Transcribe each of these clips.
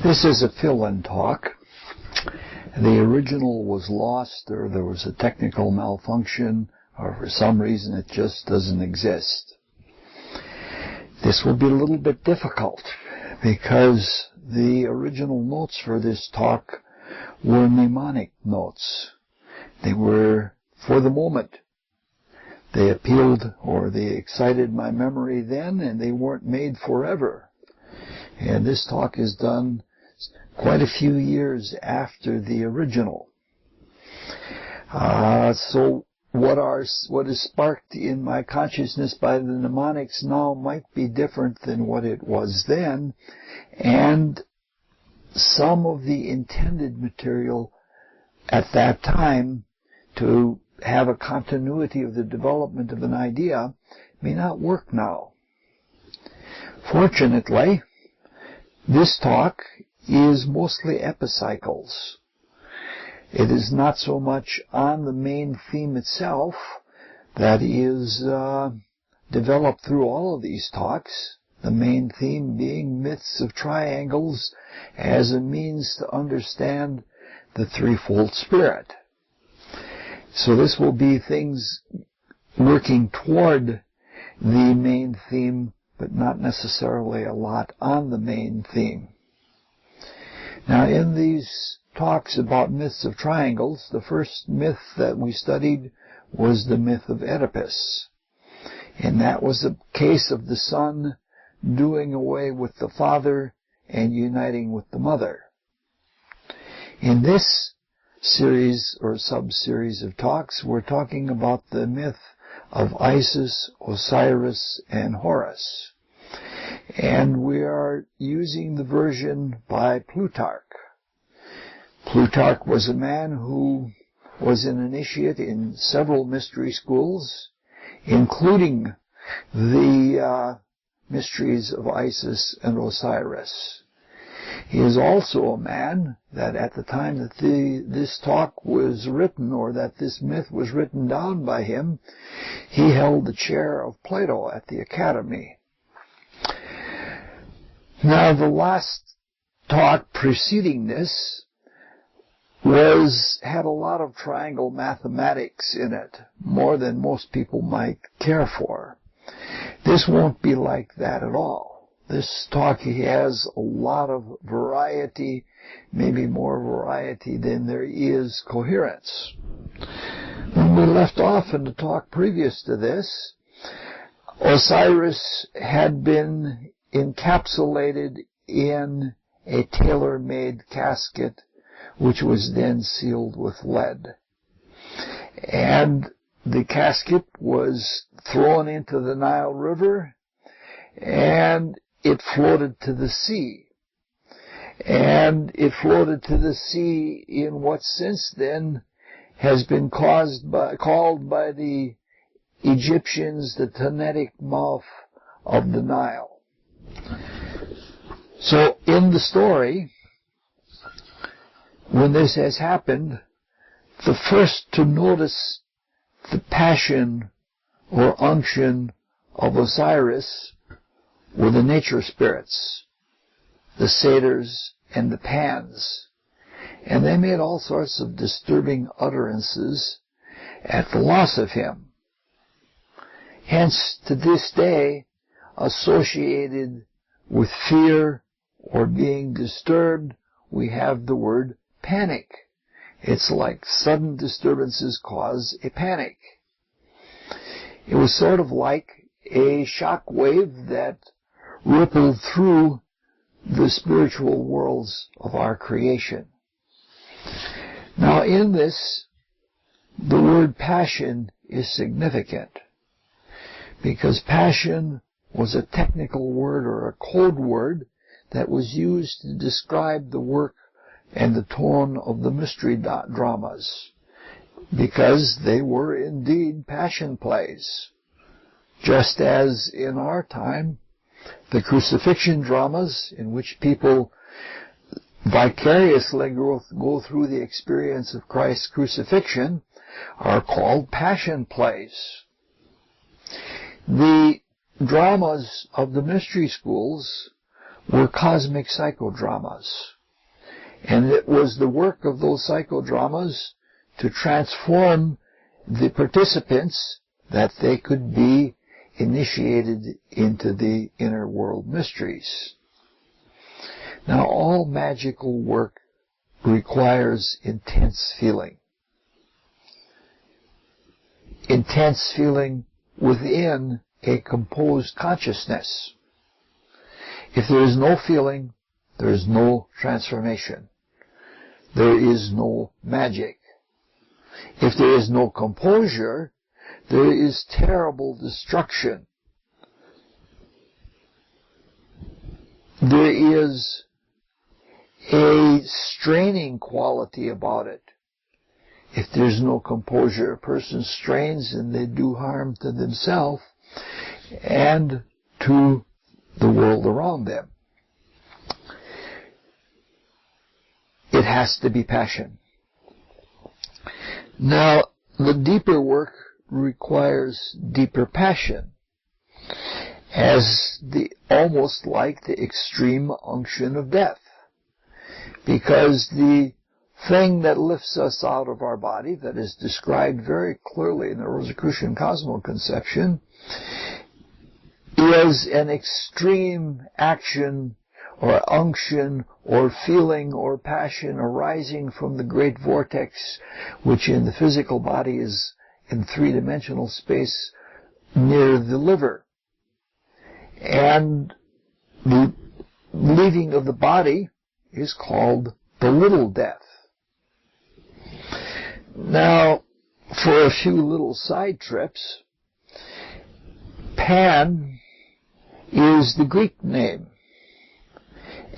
This is a fill-in talk. The original was lost, or there was a technical malfunction, or for some reason it just doesn't exist. This will be a little bit difficult because the original notes for this talk were mnemonic notes. They were for the moment. They appealed or they excited my memory then, and they weren't made forever. And this talk is done quite a few years after the original. So what is sparked in my consciousness by the mnemonics now might be different than what it was then, and some of the intended material at that time to have a continuity of the development of an idea may not work now. Fortunately, this talk is mostly epicycles. It is not so much on the main theme itself that is developed through all of these talks, the main theme being myths of triangles as a means to understand the threefold spirit. So this will be things working toward the main theme, but not necessarily a lot on the main theme. Now, in these talks about myths of triangles, the first myth that we studied was the myth of Oedipus. And that was the case of the son doing away with the father and uniting with the mother. In this series or sub-series of talks, we're talking about the myth of Isis, Osiris, and Horus. And we are using the version by Plutarch. Plutarch was a man who was an initiate in several mystery schools, including the mysteries of Isis and Osiris. He is also a man that at the time that this talk was written, or that this myth was written down by him, he held the chair of Plato at the Academy. Now, the last talk preceding this had a lot of triangle mathematics in it, more than most people might care for. This won't be like that at all. This talk has a lot of variety, maybe more variety than there is coherence. When we left off in the talk previous to this, Osiris had been encapsulated in a tailor-made casket, which was then sealed with lead. And the casket was thrown into the Nile River, and it floated to the sea. And it floated to the sea in what since then has been called by the Egyptians the Tannetic mouth of the Nile. So in the story, when this has happened, the first to notice the passion or unction of Osiris were the nature spirits, the satyrs and the pans. And they made all sorts of disturbing utterances at the loss of him. Hence, to this day, associated with fear or being disturbed, we have the word panic. It's like sudden disturbances cause a panic. It was sort of like a shock wave that rippled through the spiritual worlds of our creation. Now, in this, the word passion is significant, because passion was a technical word or a code word that was used to describe the work and the tone of the mystery dramas, because they were indeed passion plays. Just as in our time, the crucifixion dramas, in which people vicariously go through the experience of Christ's crucifixion, are called passion plays. The dramas of the mystery schools were cosmic psychodramas. And it was the work of those psychodramas to transform the participants that they could be initiated into the inner world mysteries. Now, all magical work requires intense feeling. Intense feeling within a composed consciousness. If there is no feeling, there is no transformation. There is no magic. If there is no composure, there is terrible destruction. There is a straining quality about it. If there's no composure, a person strains and they do harm to themselves and to the world around them. It has to be passion. Now, the deeper work requires deeper passion, as almost like the extreme unction of death. Because the thing that lifts us out of our body, that is described very clearly in the Rosicrucian cosmoconception, is an extreme action or unction or feeling or passion arising from the great vortex, which in the physical body is in three-dimensional space near the liver. And the leaving of the body is called the little death. Now, for a few little side trips, Pan is the Greek name.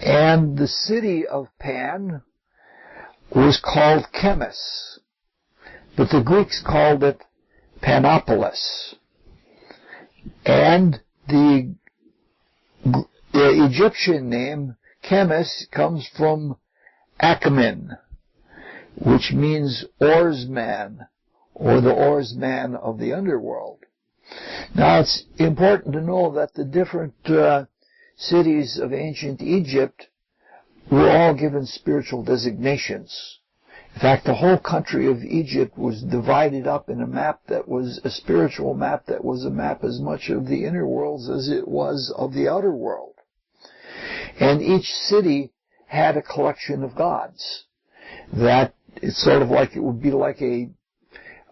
And the city of Pan was called Chemis, but the Greeks called it Panopolis. And the Egyptian name Chemis comes from Achamen, which means oarsman, or the oarsman of the underworld. Now, it's important to know that the different cities of ancient Egypt were all given spiritual designations. In fact, the whole country of Egypt was divided up in a map that was a spiritual map that was a map as much of the inner worlds as it was of the outer world. And each city had a collection of gods that it's sort of like it would be like an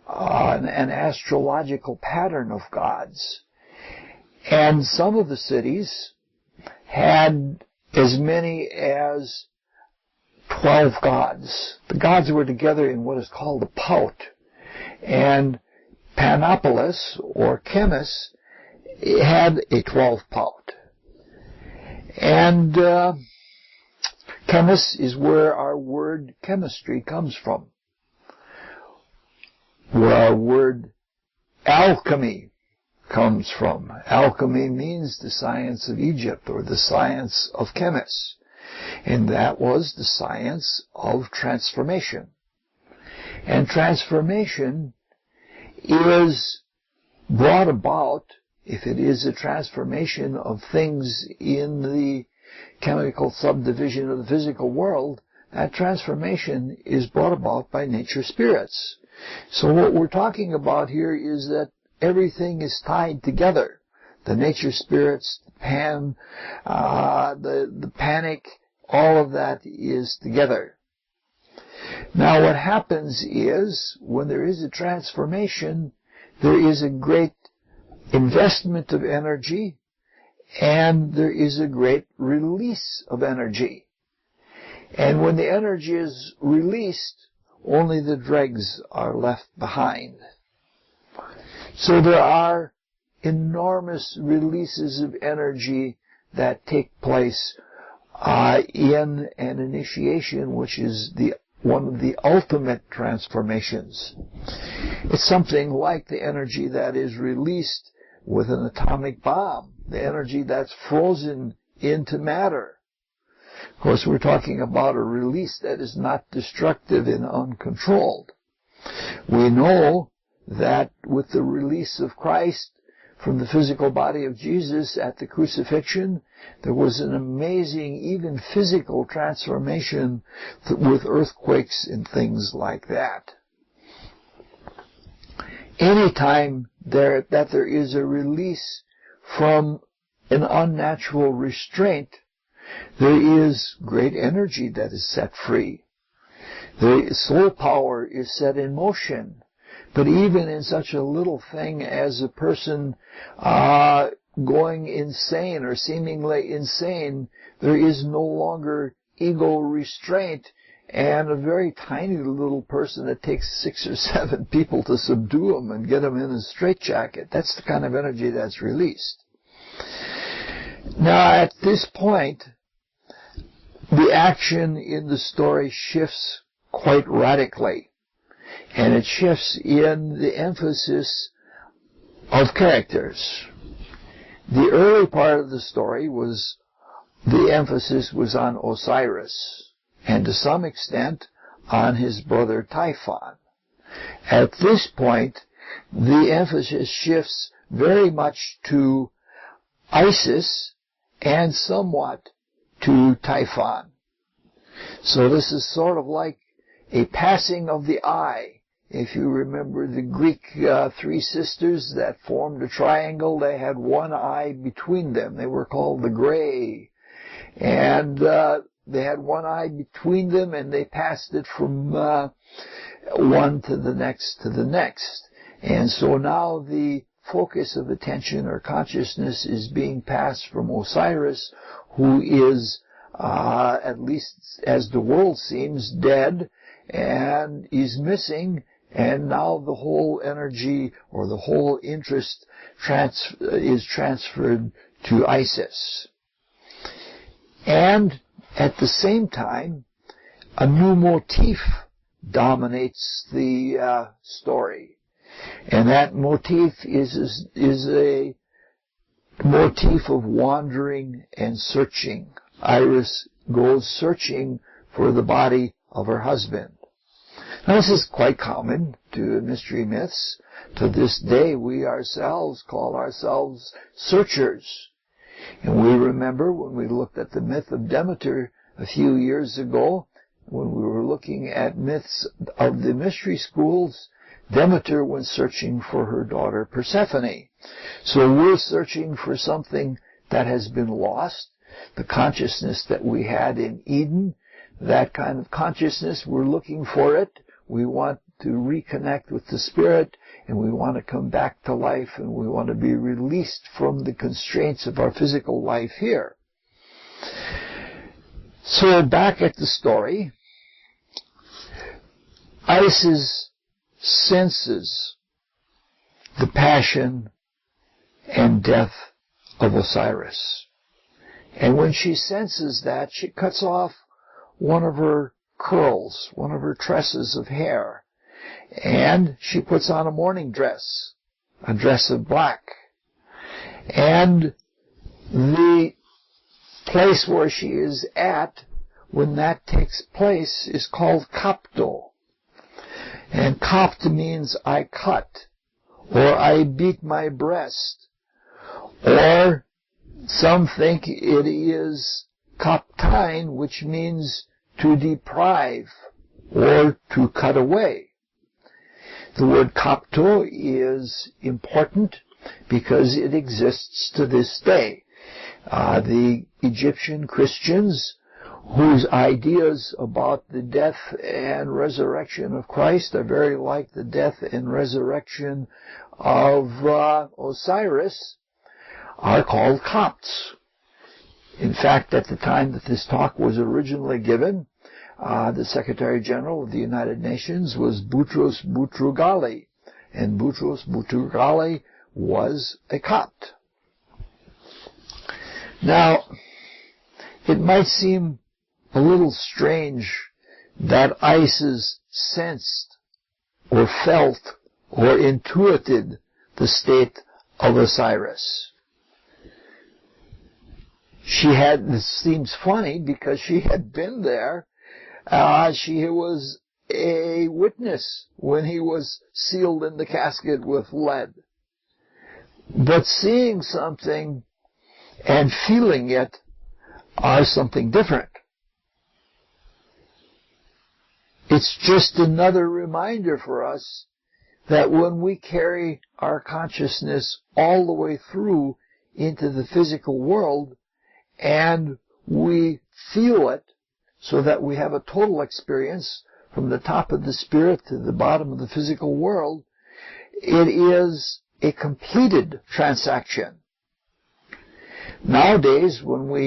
astrological pattern of gods. And some of the cities had as many as 12 gods. The gods were together in what is called a pout. And Panopolis, or Chemis, had a 12 pout. And Chemis is where our word chemistry comes from, where our word alchemy comes from. Alchemy means the science of Egypt, or the science of Chemis. And that was the science of transformation. And transformation is brought about, if it is a transformation of things in the chemical subdivision of the physical world, that transformation is brought about by nature spirits. So what we're talking about here is that everything is tied together. The nature spirits, the Pan, the panic, all of that is together. Now what happens is, when there is a transformation, there is a great investment of energy, and there is a great release of energy. And when the energy is released, only the dregs are left behind. So there are enormous releases of energy that take place in an initiation, which is one of the ultimate transformations. It's something like the energy that is released with an atomic bomb, the energy that's frozen into matter. Of course, we're talking about a release that is not destructive and uncontrolled. We know that with the release of Christ from the physical body of Jesus at the crucifixion, there was an amazing, even physical transformation with earthquakes and things like that. Anytime there is a release from an unnatural restraint, there is great energy that is set free. The soul power is set in motion. But even in such a little thing as a person going insane or seemingly insane, there is no longer ego restraint, and a very tiny little person, it takes 6 or 7 people to subdue them and get them in a straitjacket. That's the kind of energy that's released. Now, at this point, the action in the story shifts quite radically, and it shifts in the emphasis of characters. The early part of the story the emphasis was on Osiris, and to some extent on his brother Typhon. At this point, the emphasis shifts very much to Isis and somewhat to Typhon. So this is sort of like a passing of the eye. If you remember the Greek 3 sisters that formed a triangle, they had one eye between them. They were called the Gray. And they had one eye between them, and they passed it from one to the next to the next. And so now the focus of attention or consciousness is being passed from Osiris, who is, at least as the world seems, dead, and is missing, and now the whole energy or the whole interest is transferred to Isis. And at the same time, a new motif dominates the story. And that motif is a motif of wandering and searching. Iris goes searching for the body of her husband. Now, this is quite common to mystery myths. To this day, we ourselves call ourselves searchers. And we remember when we looked at the myth of Demeter a few years ago, when we were looking at myths of the mystery schools, Demeter went searching for her daughter Persephone. So we're searching for something that has been lost, the consciousness that we had in Eden, that kind of consciousness, we're looking for it. We want to reconnect with the spirit, and we want to come back to life, and we want to be released from the constraints of our physical life here. So back at the story, Isis senses the passion and death of Osiris. And when she senses that, she cuts off one of her curls, one of her tresses of hair, and she puts on a mourning dress, a dress of black. And the place where she is at when that takes place is called Kopto. And Kopt means I cut, or I beat my breast, or some think it is Koptine, which means to deprive or to cut away. The word Kopto is important because it exists to this day. The Egyptian Christians, whose ideas about the death and resurrection of Christ are very like the death and resurrection of Osiris, are called Copts. In fact, at the time that this talk was originally given, the Secretary General of the United Nations was Boutros Boutros-Ghali, and Boutros Boutros-Ghali was a Copt. Now, it might seem a little strange that Isis sensed or felt or intuited the state of Osiris. This seems funny because she had been there. She was a witness when he was sealed in the casket with lead. But seeing something and feeling it are something different. It's just another reminder for us that when we carry our consciousness all the way through into the physical world and we feel it so that we have a total experience from the top of the spirit to the bottom of the physical world, it is a completed transaction. Nowadays, when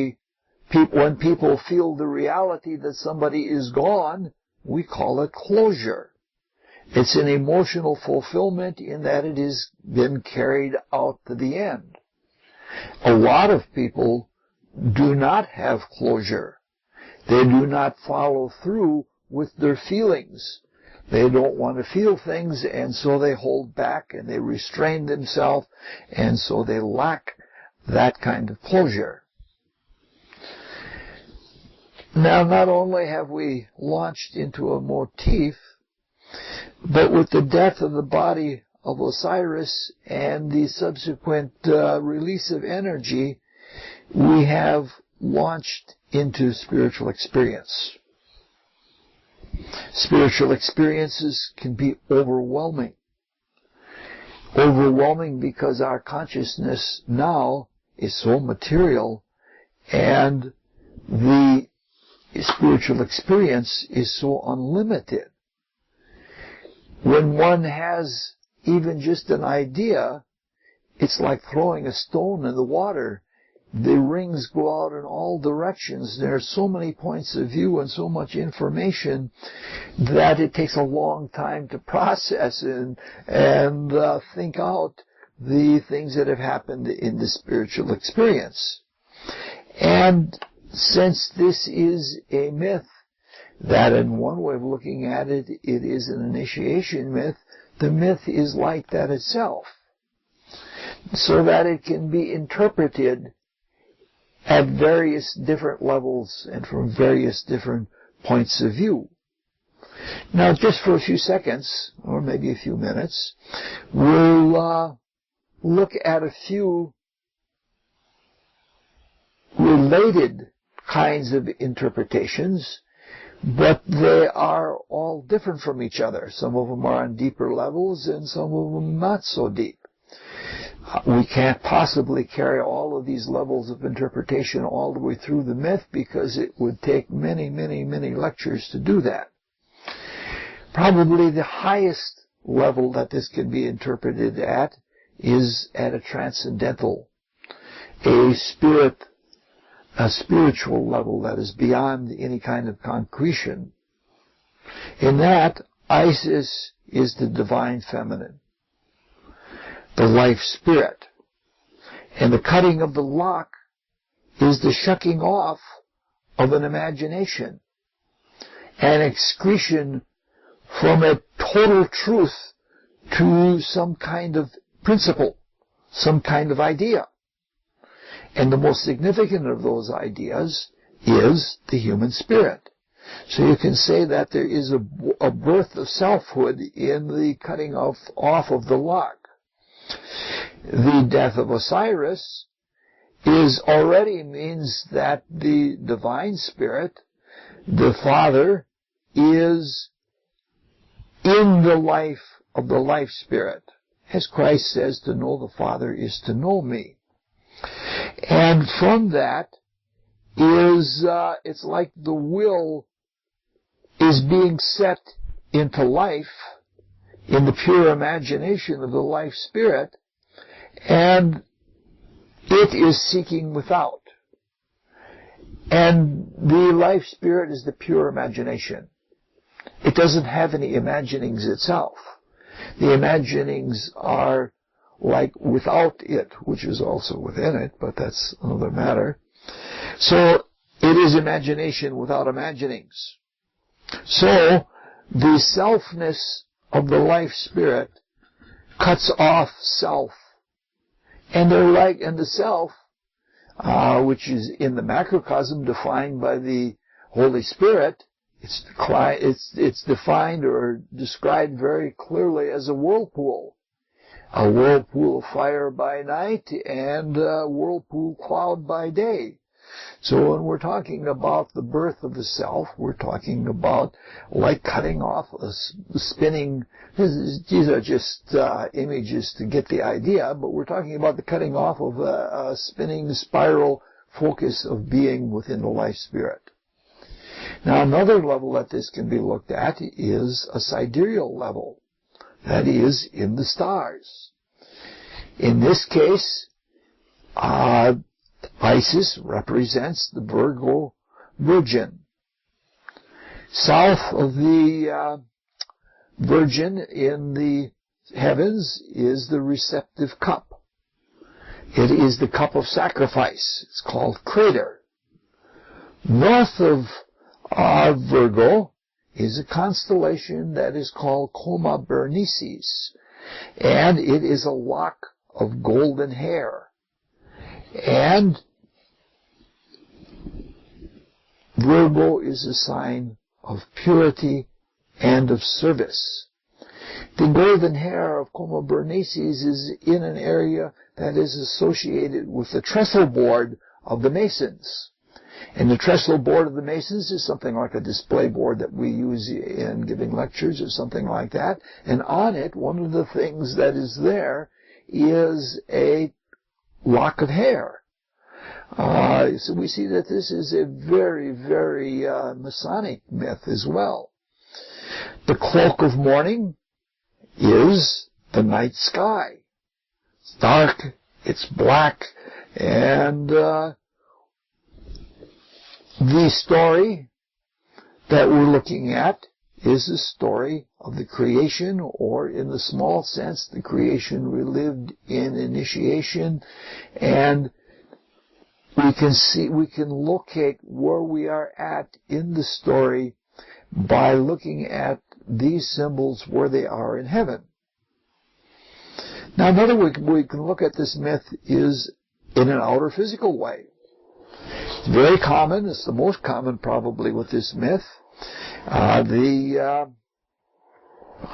people feel the reality that somebody is gone, we call it closure. It's an emotional fulfillment in that it has been carried out to the end. A lot of people do not have closure. They do not follow through with their feelings. They don't want to feel things, and so they hold back and they restrain themselves, and so they lack that kind of closure. Now, not only have we launched into a motif, but with the death of the body of Osiris and the subsequent release of energy, we have launched into spiritual experience. Spiritual experiences can be overwhelming. Overwhelming because our consciousness now is so material and the spiritual experience is so unlimited. When one has even just an idea, it's like throwing a stone in the water. The rings go out in all directions. There are so many points of view and so much information that it takes a long time to process and think out the things that have happened in the spiritual experience. And since this is a myth, that in one way of looking at it, it is an initiation myth, the myth is like that itself, so that it can be interpreted at various different levels and from various different points of view. Now, just for a few seconds, or maybe a few minutes, we'll look at a few related kinds of interpretations, but they are all different from each other. Some of them are on deeper levels and some of them not so deep. We can't possibly carry all of these levels of interpretation all the way through the myth because it would take many, many, many lectures to do that. Probably the highest level that this can be interpreted at is at a transcendental, a spiritual level that is beyond any kind of concretion. In that, Isis is the divine feminine, the life spirit. And the cutting of the lock is the shucking off of an imagination, an excretion from a total truth to some kind of principle, some kind of idea. And the most significant of those ideas is the human spirit. So you can say that there is a birth of selfhood in the cutting off of the lock. The death of Osiris already means that the divine spirit, the Father, is in the life of the life spirit. As Christ says, to know the Father is to know me. And from that it's like the will is being set into life in the pure imagination of the life spirit, and it is seeking without. And the life spirit is the pure imagination. It doesn't have any imaginings itself. The imaginings are like without it, which is also within it, but that's another matter. So it is imagination without imaginings. So the selfness of the life spirit cuts off self. And the self, which is in the macrocosm defined by the Holy Spirit, it's defined or described very clearly as a whirlpool. a whirlpool of fire by night and a whirlpool cloud by day. So when we're talking about the birth of the self, we're talking about like cutting off a spinning. These are just images to get the idea, but we're talking about the cutting off of a spinning spiral focus of being within the life spirit. Now another level that this can be looked at is a sidereal level, that is, in the stars. In this case, Isis represents the Virgo Virgin. South of the Virgin in the heavens is the receptive cup. It is the cup of sacrifice. It's called Crater. North of Virgo is a constellation that is called Coma Berenices, and it is a lock of golden hair. And Virgo is a sign of purity and of service. The golden hair of Coma Berenices is in an area that is associated with the trestle board of the Masons. And the trestle board of the Masons is something like a display board that we use in giving lectures or something like that. And on it, one of the things that is there is a lock of hair. So we see that this is a very, very Masonic myth as well. The cloak of mourning is the night sky. It's dark, it's black, and the story that we're looking at is the story of the creation, or in the small sense, the creation relived in initiation, and we can locate where we are at in the story by looking at these symbols where they are in heaven. Now, another way we can look at this myth is in an outer physical way. It's very common. It's the most common probably with this myth.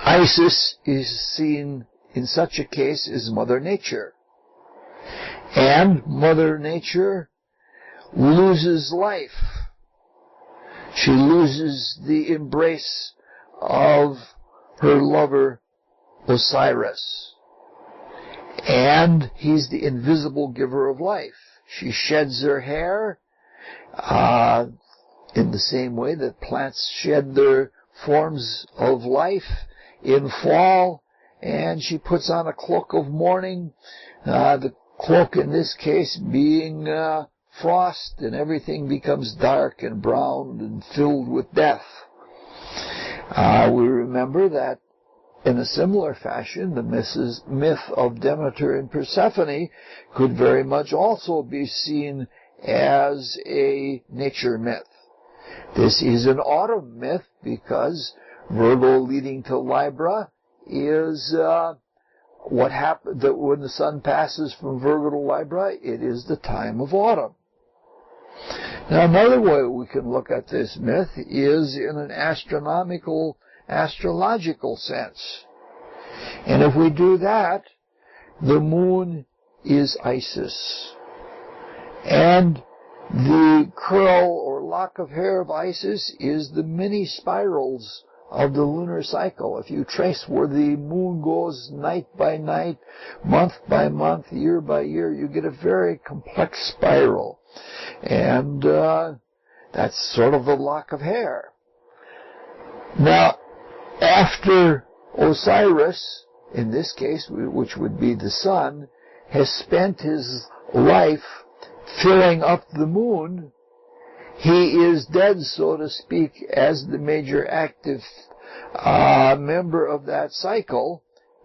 Isis is seen in such a case as Mother Nature. And Mother Nature loses life. She loses the embrace of her lover Osiris. And he's the invisible giver of life. She sheds her hair in the same way that plants shed their forms of life in fall, and she puts on a cloak of mourning, the cloak in this case being frost, and everything becomes dark and brown and filled with death. We remember that in a similar fashion, the myth of Demeter and Persephone could very much also be seen as a nature myth. This is an autumn myth because Virgo leading to Libra is what happened that when the sun passes from Virgo to Libra, it is the time of autumn. Now, another way we can look at this myth is in an astrological sense. And if we do that, the moon is Isis. And the curl or lock of hair of Isis is the many spirals of the lunar cycle. If you trace where the moon goes night by night, month by month, year by year, you get a very complex spiral. And that's sort of the lock of hair. Now, after Osiris, in this case, which would be the sun, has spent his life filling up the moon, he is dead, so to speak, as the major active member of that cycle.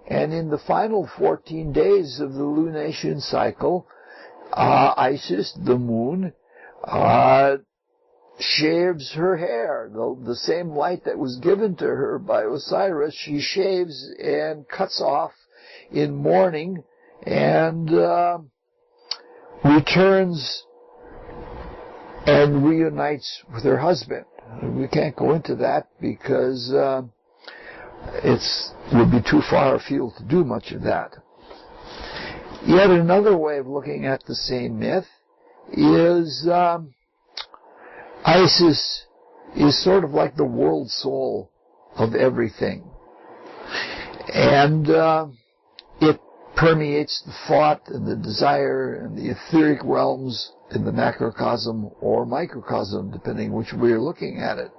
And in the final 14 days of the lunation cycle, Isis, the moon, shaves her hair. The same light that was given to her by Osiris, she shaves and cuts off in mourning and returns and reunites with her husband. We can't go into that because it would be too far afield to do much of that. Yet another way of looking at the same myth is Isis is sort of like the world soul of everything. And it permeates the thought and the desire and the etheric realms in the macrocosm or microcosm, depending which way you're looking at it.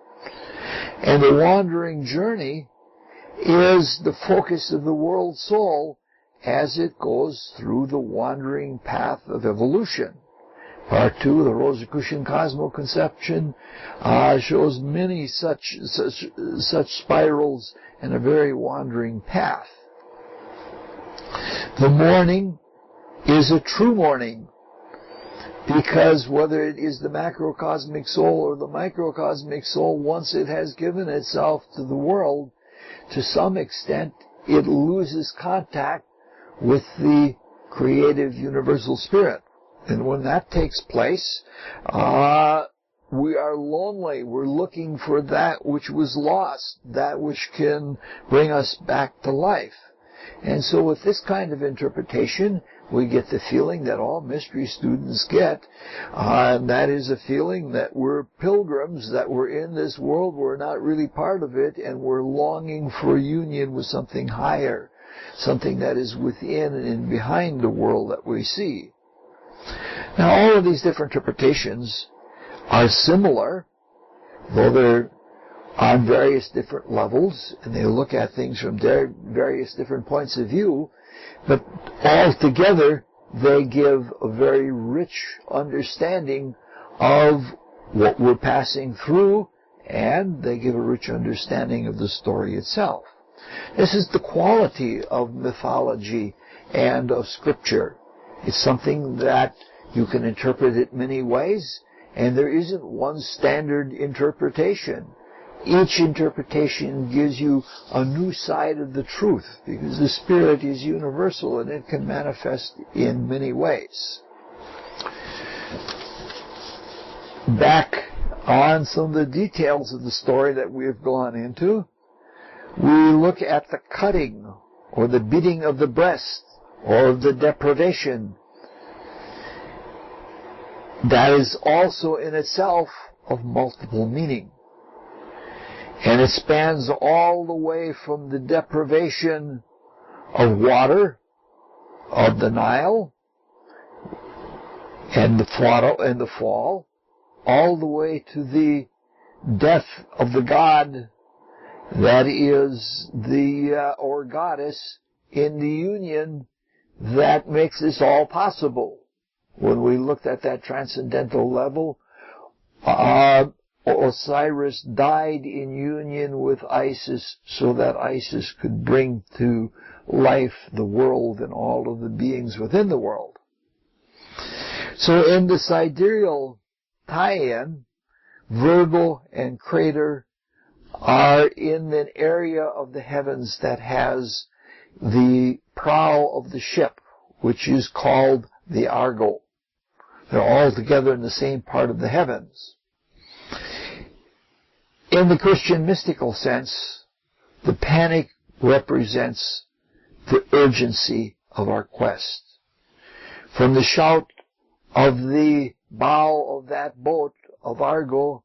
And the wandering journey is the focus of the world soul as it goes through the wandering path of evolution. Part 2, the Rosicrucian cosmoconception, shows many such spirals and a very wandering path. The morning is a true morning, because whether it is the macrocosmic soul or the microcosmic soul, once it has given itself to the world, to some extent it loses contact with the creative universal spirit. And when that takes place, we are lonely. We're looking for that which was lost, that which can bring us back to life. And so with this kind of interpretation, we get the feeling that all mystery students get, and that is a feeling that we're pilgrims, that we're in this world, we're not really part of it, and we're longing for union with something higher, something that is within and behind the world that we see. Now, all of these different interpretations are similar, though they're on various different levels, and they look at things from their various different points of view, but altogether they give a very rich understanding of what we're passing through, and they give a rich understanding of the story itself. This is the quality of mythology and of Scripture. It's something that you can interpret it many ways, and there isn't one standard interpretation. Each interpretation gives you a new side of the truth, because the Spirit is universal and it can manifest in many ways. Back on some of the details of the story that we have gone into, we look at the cutting or the beating of the breast or the deprivation. That is also in itself of multiple meaning. And it spans all the way from the deprivation of water, of the Nile, and the fall, all the way to the death of the god that is or goddess in the union that makes this all possible. When we looked at that transcendental level, Osiris died in union with Isis so that Isis could bring to life the world and all of the beings within the world. So in the sidereal tie-in, Virgo and Crater are in an area of the heavens that has the prow of the ship, which is called the Argo. They're all together in the same part of the heavens. In the Christian mystical sense, the panic represents the urgency of our quest. From the shout of the bow of that boat of Argo,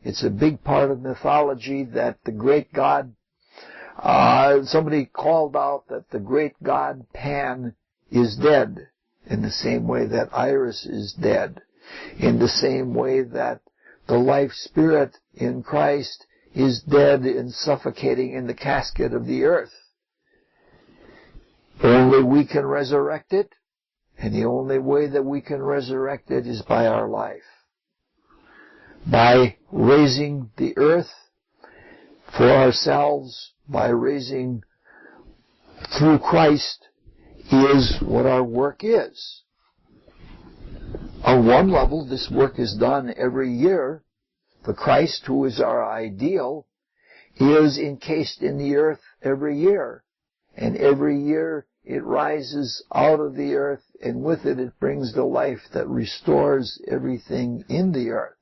it's a big part of mythology that the great god, somebody called out that the great god Pan is dead, in the same way that Iris is dead, in the same way that the life spirit in Christ is dead and suffocating in the casket of the earth. Only we can resurrect it, and the only way that we can resurrect it is by our life. By raising the earth for ourselves, by raising through Christ, is what our work is. On one level, this work is done every year. The Christ, who is our ideal, is encased in the earth every year. And every year it rises out of the earth, and with it it brings the life that restores everything in the earth.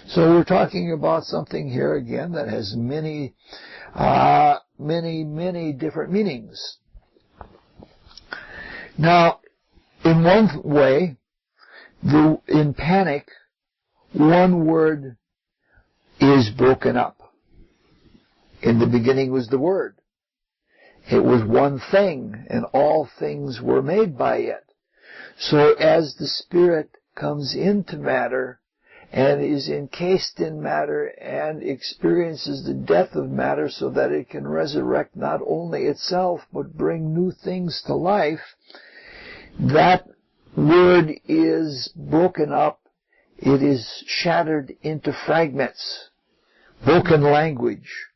So we're talking about something here again that has many different meanings. Now, one way, in panic, one word is broken up. In the beginning was the Word. It was one thing, and all things were made by it. So as the Spirit comes into matter and is encased in matter and experiences the death of matter so that it can resurrect not only itself but bring new things to life, that word is broken up. It is shattered into fragments, broken language.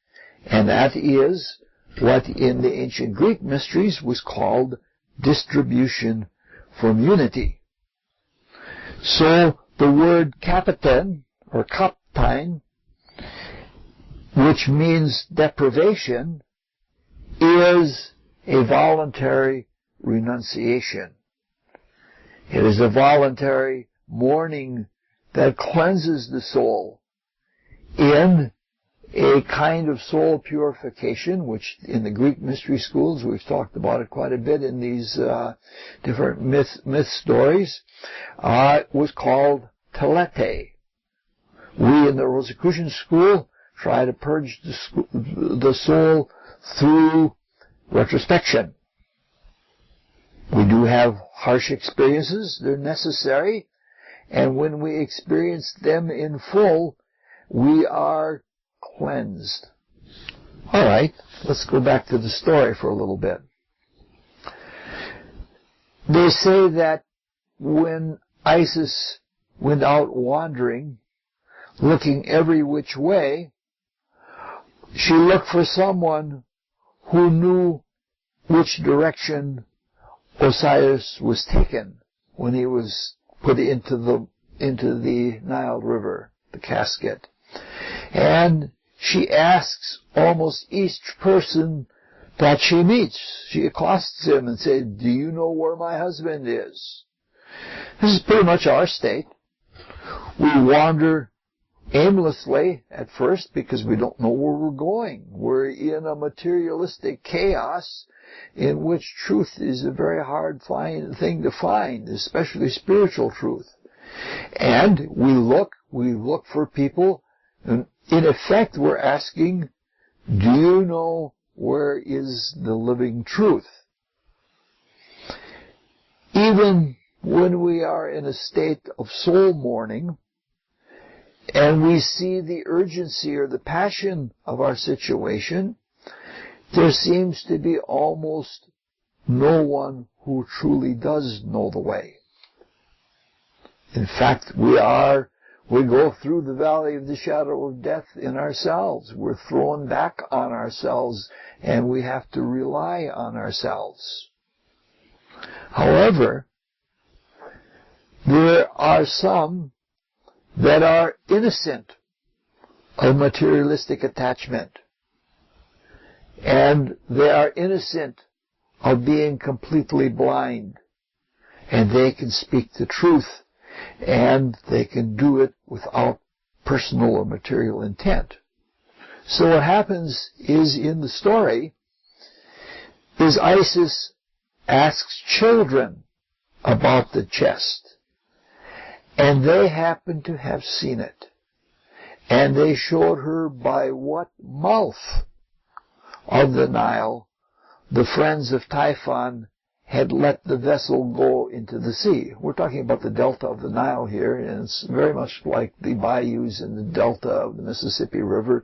And that is what in the ancient Greek mysteries was called distribution from unity. So the word kapitan, or kaptain, which means deprivation, is a voluntary renunciation. It is a voluntary mourning that cleanses the soul in a kind of soul purification, which in the Greek mystery schools, we've talked about it quite a bit in these different myth stories, was called telete. We in the Rosicrucian school try to purge the soul through retrospection. We do have harsh experiences, they're necessary, and when we experience them in full, we are cleansed. All right, let's go back to the story for a little bit. They say that when Isis went out wandering, looking every which way, she looked for someone who knew which direction Osiris was taken when he was put into the Nile River, the casket. And she asks almost each person that she meets. She accosts him and says, "Do you know where my husband is?" This is pretty much our state. We wander aimlessly at first because we don't know where we're going. We're in a materialistic chaos in which truth is a very hard thing to find, especially spiritual truth. And we look for people, and in effect we're asking, do you know where is the living truth? Even when we are in a state of soul mourning, and we see the urgency or the passion of our situation, there seems to be almost no one who truly does know the way. In fact, we go through the valley of the shadow of death in ourselves. We're thrown back on ourselves, and we have to rely on ourselves. However, there are some that are innocent of materialistic attachment. And they are innocent of being completely blind. And they can speak the truth, and they can do it without personal or material intent. So what happens is, in the story, is Isis asks children about the chest. And they happen to have seen it. And they showed her by what mouth of the Nile the friends of Typhon had let the vessel go into the sea. We're talking about the delta of the Nile here, and it's very much like the bayous in the delta of the Mississippi River,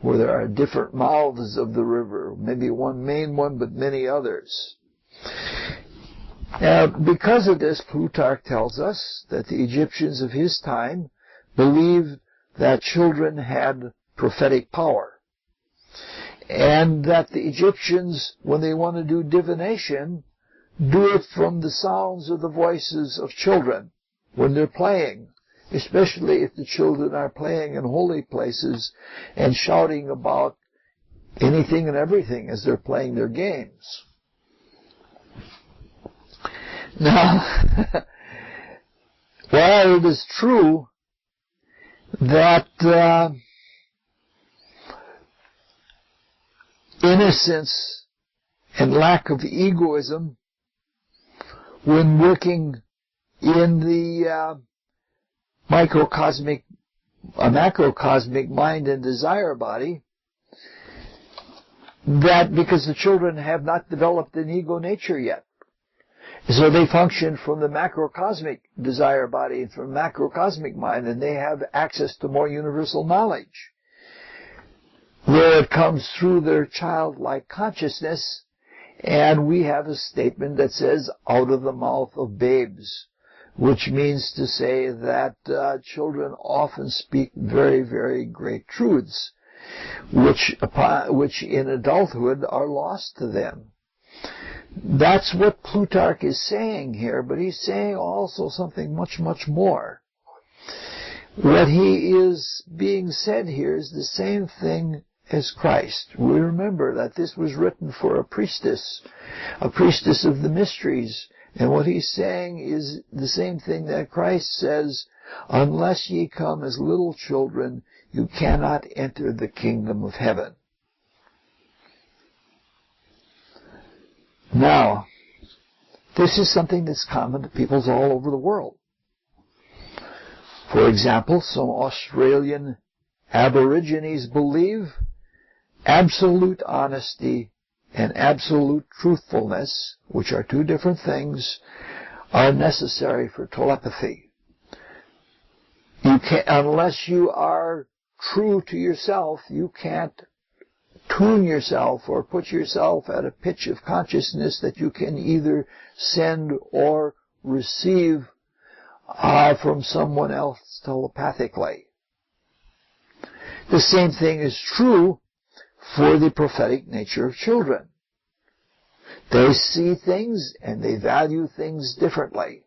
where there are different mouths of the river, maybe one main one, but many others. Now, because of this, Plutarch tells us that the Egyptians of his time believed that children had prophetic power, and that the Egyptians, when they want to do divination, do it from the sounds of the voices of children when they're playing, especially if the children are playing in holy places and shouting about anything and everything as they're playing their games. Now, while it is true that innocence and lack of egoism when working in the macrocosmic mind and desire body, that because the children have not developed an ego nature yet. So they function from the macrocosmic desire body, from macrocosmic mind, and they have access to more universal knowledge. Where it comes through their childlike consciousness, and we have a statement that says, out of the mouth of babes, which means to say that children often speak very, very great truths, which in adulthood are lost to them. That's what Plutarch is saying here, but he's saying also something much, much more. What he is being said here is the same thing as Christ. We remember that this was written for a priestess of the mysteries, and what he's saying is the same thing that Christ says, unless ye come as little children, you cannot enter the kingdom of heaven. Now, this is something that's common to peoples all over the world. For example, some Australian Aborigines believe absolute honesty and absolute truthfulness, which are two different things, are necessary for telepathy. Unless you are true to yourself, you can't tune yourself or put yourself at a pitch of consciousness that you can either send or receive from someone else telepathically. The same thing is true for the prophetic nature of children. They see things and they value things differently.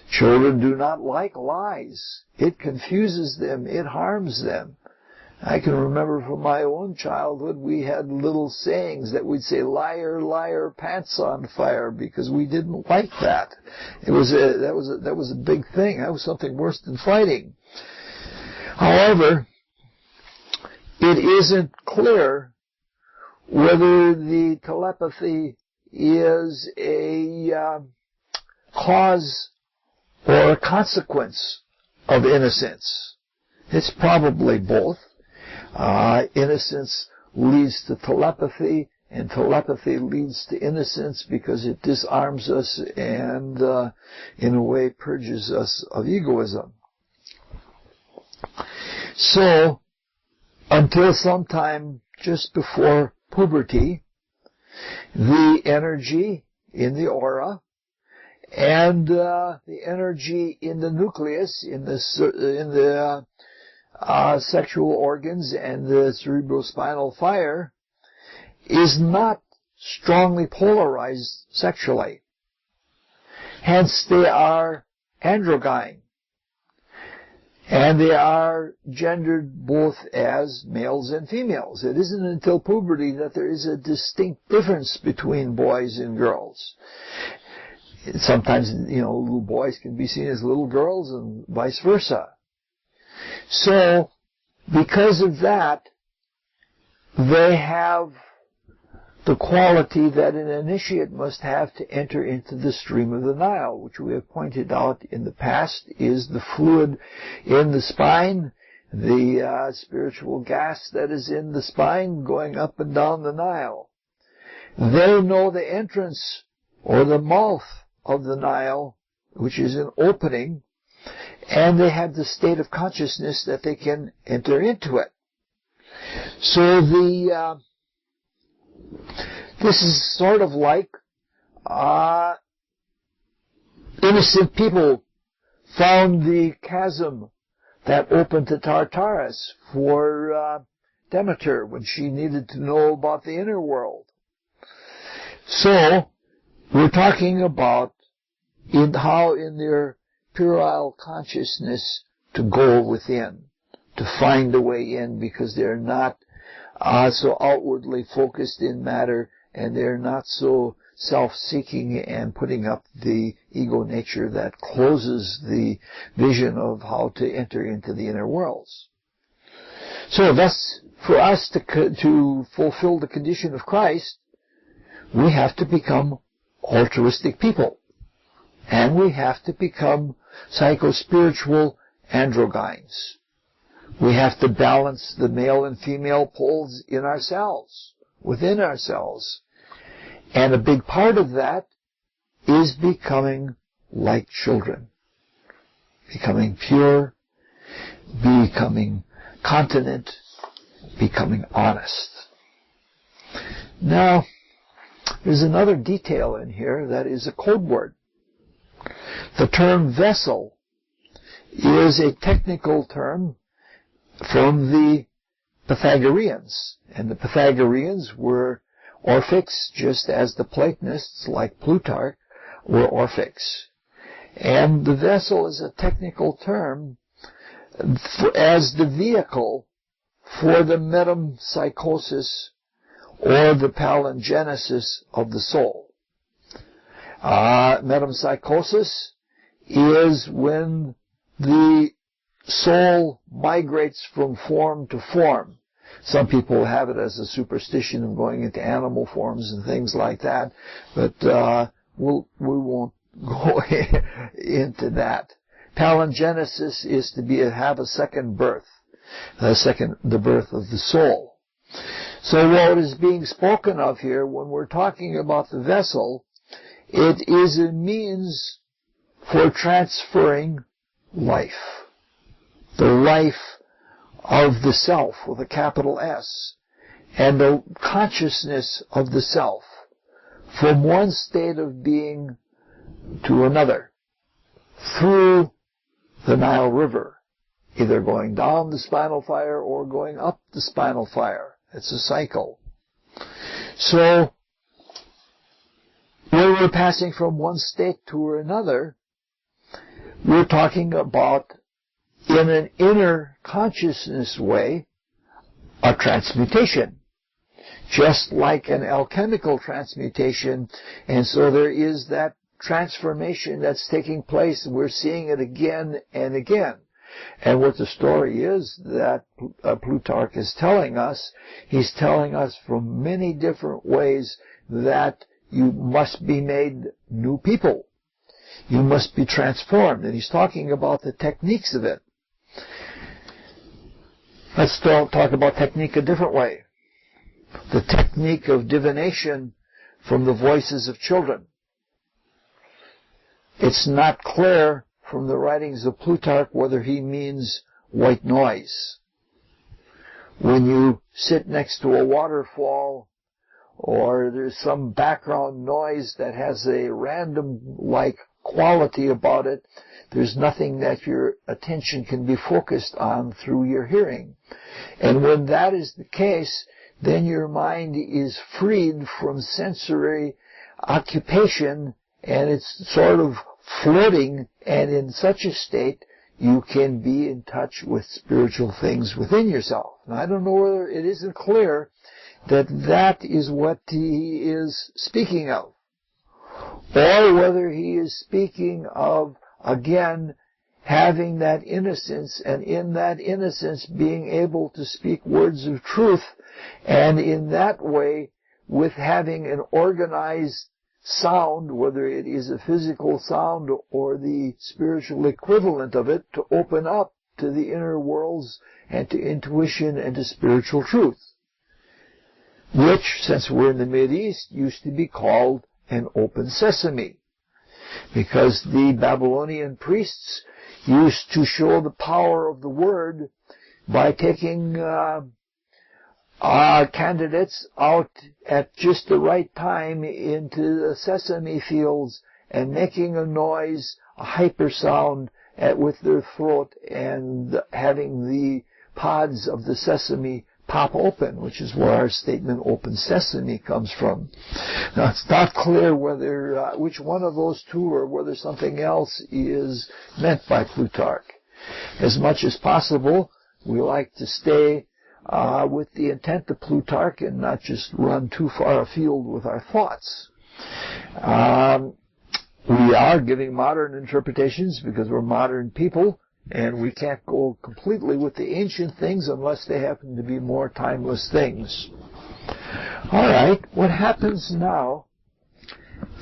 Children do not like lies. It confuses them. It harms them. I can remember from my own childhood, we had little sayings that we'd say, liar, liar, pants on fire, because we didn't like that. That was a big thing. That was something worse than fighting. However, it isn't clear whether the telepathy is a cause or a consequence of innocence. It's probably both. Innocence leads to telepathy, and telepathy leads to innocence because it disarms us and, in a way, purges us of egoism. So, until sometime just before puberty, the energy in the aura and the energy in the nucleus, in the sexual organs and the cerebrospinal fire is not strongly polarized sexually. Hence they are androgyne. And they are gendered both as males and females. It isn't until puberty that there is a distinct difference between boys and girls. Sometimes, little boys can be seen as little girls and vice versa. So, because of that, they have the quality that an initiate must have to enter into the stream of the Nile, which we have pointed out in the past is the fluid in the spine, the spiritual gas that is in the spine going up and down the Nile. They know the entrance or the mouth of the Nile, which is an opening, and they have the state of consciousness that they can enter into it. So this is sort of like innocent people found the chasm that opened to Tartarus for Demeter when she needed to know about the inner world. So, we're talking about how in their puerile consciousness to go within, to find a way in, because they're not so outwardly focused in matter, and they're not so self-seeking and putting up the ego nature that closes the vision of how to enter into the inner worlds. So thus, for us to fulfill the condition of Christ, we have to become altruistic people. And we have to become psycho-spiritual androgynes. We have to balance the male and female poles in ourselves, within ourselves. And a big part of that is becoming like children. Becoming pure, becoming continent, becoming honest. Now, there's another detail in here that is a code word. The term vessel is a technical term from the Pythagoreans. And the Pythagoreans were Orphics, just as the Platonists, like Plutarch, were Orphics. And the vessel is a technical term as the vehicle for the metempsychosis or the palingenesis of the soul. Metempsychosis is when the soul migrates from form to form. Some people have it as a superstition of going into animal forms and things like that, but we won't go into that. Palingenesis is to have a second birth, the birth of the soul. So what is being spoken of here when we're talking about the vessel, it is a means for transferring life. The life of the self with a capital S, and the consciousness of the self from one state of being to another through the Nile River, either going down the spinal fire or going up the spinal fire. It's a cycle. So, when we're passing from one state to another, we're talking about, in an inner consciousness way, a transmutation. Just like an alchemical transmutation. And so there is that transformation that's taking place. We're seeing it again and again. And what the story is that Plutarch is telling us, he's telling us from many different ways that you must be made new people. You must be transformed. And he's talking about the techniques of it. Let's talk about technique a different way. The technique of divination from the voices of children. It's not clear from the writings of Plutarch whether he means white noise. When you sit next to a waterfall, or there's some background noise that has a random-like quality about it, there's nothing that your attention can be focused on through your hearing. And when that is the case, then your mind is freed from sensory occupation, and it's sort of floating, and in such a state, you can be in touch with spiritual things within yourself. Now, I don't know whether it isn't clear that that is what he is speaking of, or whether he is speaking of, again, having that innocence, and in that innocence being able to speak words of truth, and in that way, with having an organized sound, whether it is a physical sound or the spiritual equivalent of it, to open up to the inner worlds and to intuition and to spiritual truth, which, since we're in the Mideast, used to be called an open sesame, because the Babylonian priests used to show the power of the word by taking candidates out at just the right time into the sesame fields and making a noise, a hypersound with their throat, and having the pods of the sesame pop open, which is where our statement "open sesame" comes from. Now, it's not clear whether which one of those two or whether something else is meant by Plutarch. As much as possible, we like to stay with the intent of Plutarch and not just run too far afield with our thoughts. We are giving modern interpretations because we're modern people, and we can't go completely with the ancient things unless they happen to be more timeless things. All right, what happens now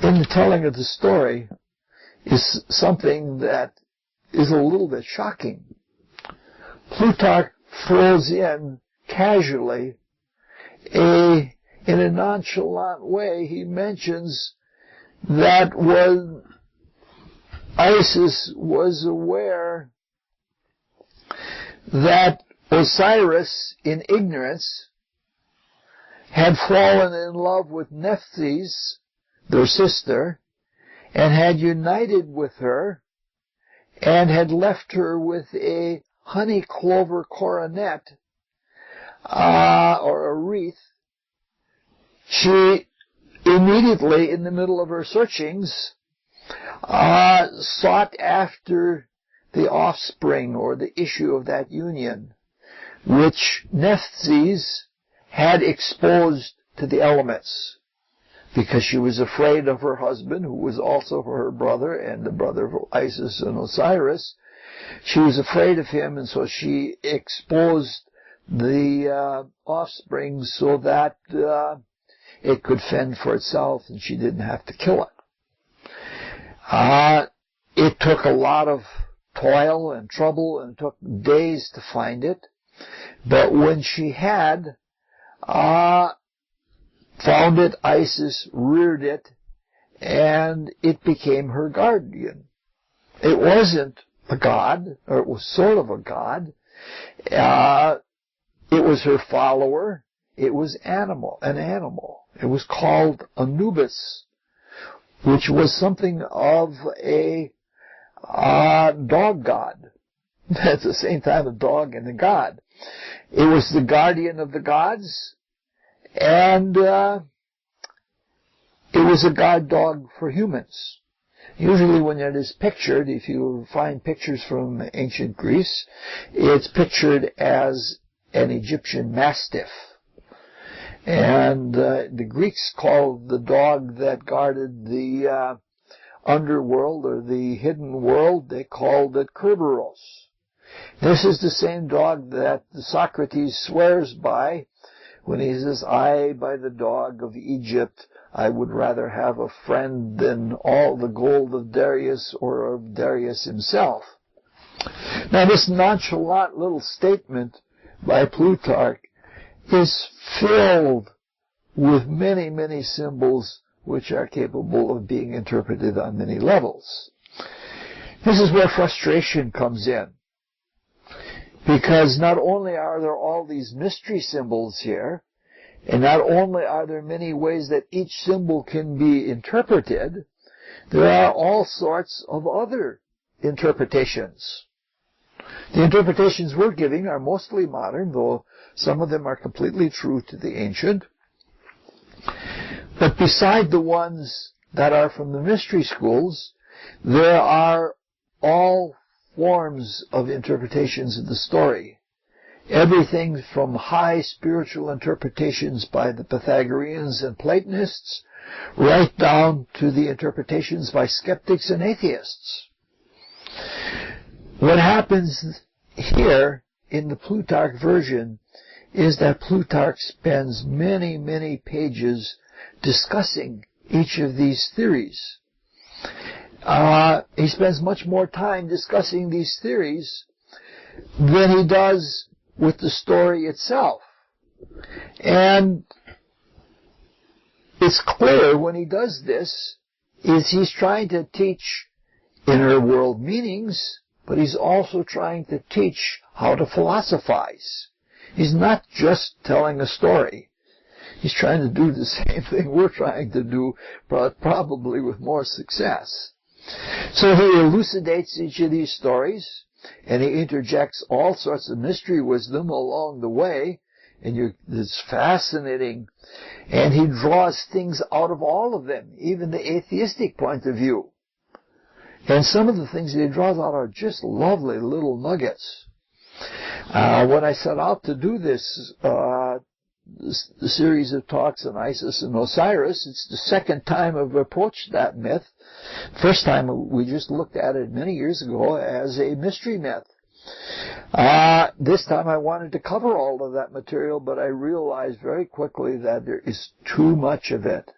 in the telling of the story is something that is a little bit shocking. Plutarch throws in casually in a nonchalant way, he mentions that Isis was aware that Osiris, in ignorance, had fallen in love with Nephthys, their sister, and had united with her, and had left her with a honey clover coronet, or a wreath. She immediately, in the middle of her searchings, sought after the offspring or the issue of that union, which Nephthys had exposed to the elements, because she was afraid of her husband, who was also her brother and the brother of Isis and Osiris. She was afraid of him, and so she exposed the offspring so that it could fend for itself and she didn't have to kill it. It took a lot of toil and trouble, and it took days to find it. But when she had found it, Isis reared it, and it became her guardian. It wasn't a god, or it was sort of a god. It was her follower. It was an animal. It was called Anubis, which was something of a dog god. At the same time, a dog and a god. It was the guardian of the gods, and it was a guard dog for humans. Usually when it is pictured, if you find pictures from ancient Greece, it's pictured as an Egyptian mastiff. And the Greeks called the dog that guarded the underworld, or the hidden world, they called it Kerberos. This is the same dog that Socrates swears by when he says, "I, by the dog of Egypt, I would rather have a friend than all the gold of Darius or of Darius himself." Now, this nonchalant little statement by Plutarch is filled with many, many symbols which are capable of being interpreted on many levels. This is where frustration comes in, because not only are there all these mystery symbols here, and not only are there many ways that each symbol can be interpreted, there are all sorts of other interpretations. The interpretations we're giving are mostly modern, though some of them are completely true to the ancient. But beside the ones that are from the mystery schools, there are all forms of interpretations of the story. Everything from high spiritual interpretations by the Pythagoreans and Platonists, right down to the interpretations by skeptics and atheists. What happens here in the Plutarch version is that Plutarch spends many, many pages discussing each of these theories. He spends much more time discussing these theories than he does with the story itself. And it's clear when he does this is he's trying to teach inner world meanings, but he's also trying to teach how to philosophize. He's not just telling a story. He's trying to do the same thing we're trying to do, but probably with more success. So he elucidates each of these stories, and he interjects all sorts of mystery wisdom along the way, and it's fascinating. And he draws things out of all of them, even the atheistic point of view. And some of the things that he draws out are just lovely little nuggets. When I set out to do this the series of talks on Isis and Osiris, it's the second time I've approached that myth. First time we just looked at it many years ago as a mystery myth. This time I wanted to cover all of that material, but I realized very quickly that there is too much of it.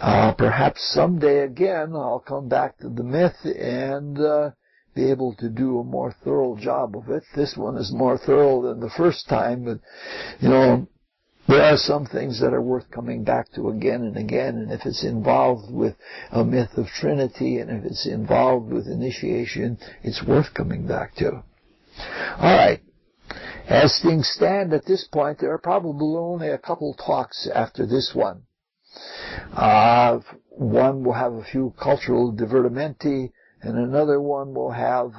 Perhaps someday again I'll come back to the myth and be able to do a more thorough job of it. This one is more thorough than the first time, but, there are some things that are worth coming back to again and again, and if it's involved with a myth of Trinity, and if it's involved with initiation, it's worth coming back to. Alright. As things stand at this point, there are probably only a couple talks after this one. One will have a few cultural divertimenti, and another one will have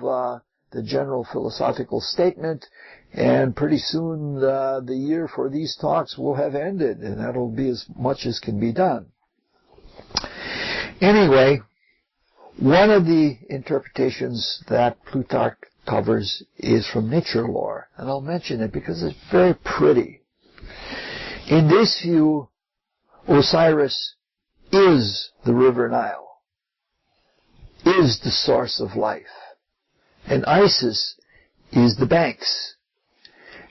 the general philosophical statement, and pretty soon the year for these talks will have ended, and that'll be as much as can be done. Anyway, one of the interpretations that Plutarch covers is from nature lore, and I'll mention it because it's very pretty. In this view, Osiris is the river Nile, is the source of life, and Isis is the banks.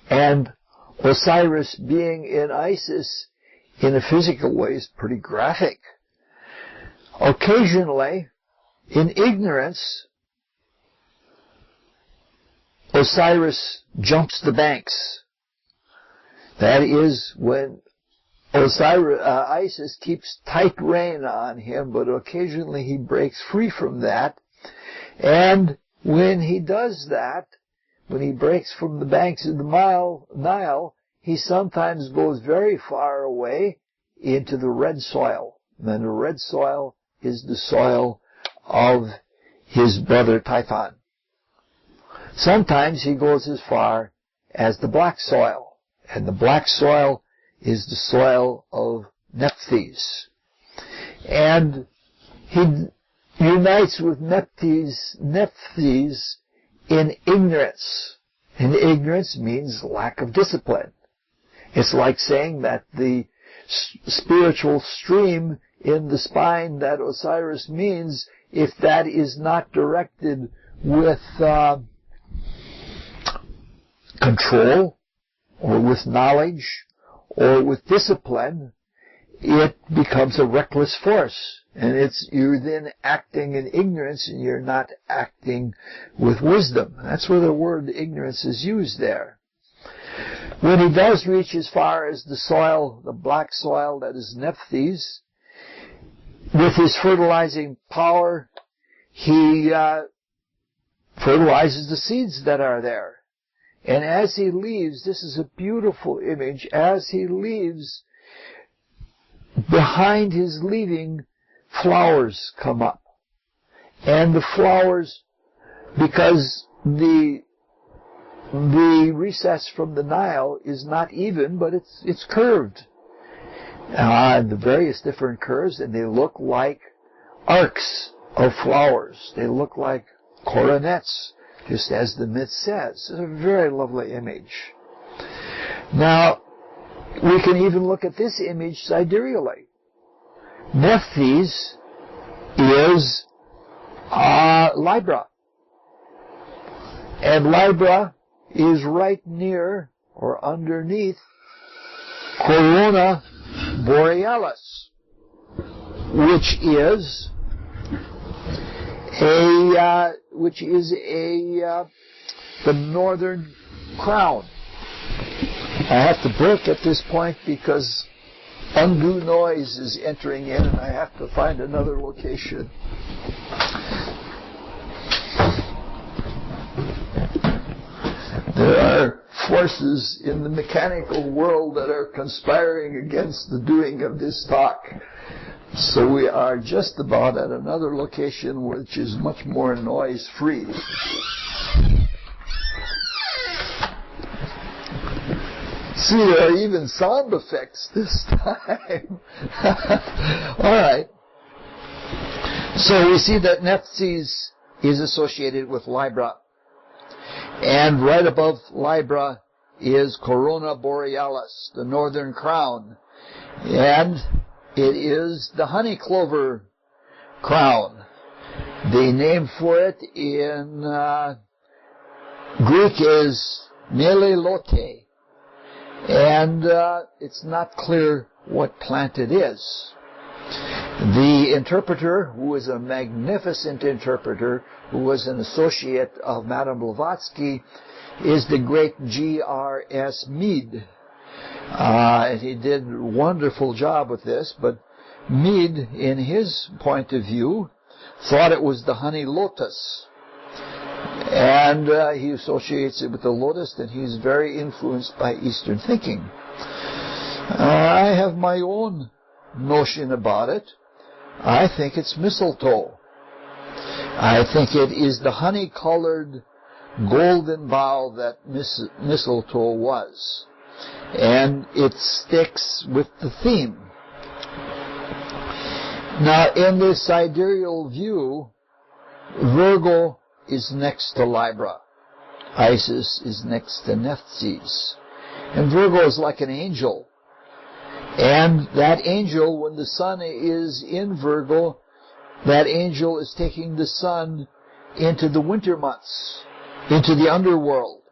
And Osiris being in Isis in a physical way is pretty graphic. Occasionally, in ignorance, Osiris jumps the banks. That is when Isis keeps tight rein on him, but occasionally he breaks free from that. And when he does that, when he breaks from the banks of the Nile, he sometimes goes very far away into the red soil. And then the red soil is the soil of his brother Typhon. Sometimes he goes as far as the black soil, and the black soil is the soil of Nephthys. And he unites with Nephthys in ignorance. And ignorance means lack of discipline. It's like saying that the spiritual stream in the spine that Osiris means, if that is not directed with control, or with knowledge, or with discipline, it becomes a reckless force. And you're then acting in ignorance, and you're not acting with wisdom. That's where the word ignorance is used there. When he does reach as far as the soil, the black soil that is Nephthys, with his fertilizing power, he fertilizes the seeds that are there. And as he leaves, this is a beautiful image, as he leaves, behind his leaving, flowers come up. And the flowers, because the recess from the Nile is not even, but it's curved. And the various different curves, and they look like arcs of flowers. They look like coronets, just as the myth says. It's a very lovely image. Now, we can even look at this image sidereally. Nephthys is Libra. And Libra is right near or underneath Corona Borealis, which is the northern crown. I have to break at this point because undue noise is entering in, and I have to find another location. There are forces in the mechanical world that are conspiring against the doing of this talk. So we are just about at another location which is much more noise-free. See, there are even sound effects this time. All right. So we see that Nephthys is associated with Libra. And right above Libra is Corona Borealis, the northern crown. And it is the honey clover crown. The name for it in Greek is melilote. And it's not clear what plant it is. The interpreter, who was a magnificent interpreter, who was an associate of Madame Blavatsky, is the great G.R.S. Mead. And he did a wonderful job with this, but Mead, in his point of view, thought it was the honey lotus. And he associates it with the lotus, and he's very influenced by Eastern thinking. I have my own notion about it. I think it's mistletoe. I think it is the honey-colored golden bough that mistletoe was. And it sticks with the theme. Now, in the sidereal view, Virgo is next to Libra. Isis is next to Nephthys. And Virgo is like an angel. And that angel, when the sun is in Virgo, that angel is taking the sun into the winter months, into the underworld,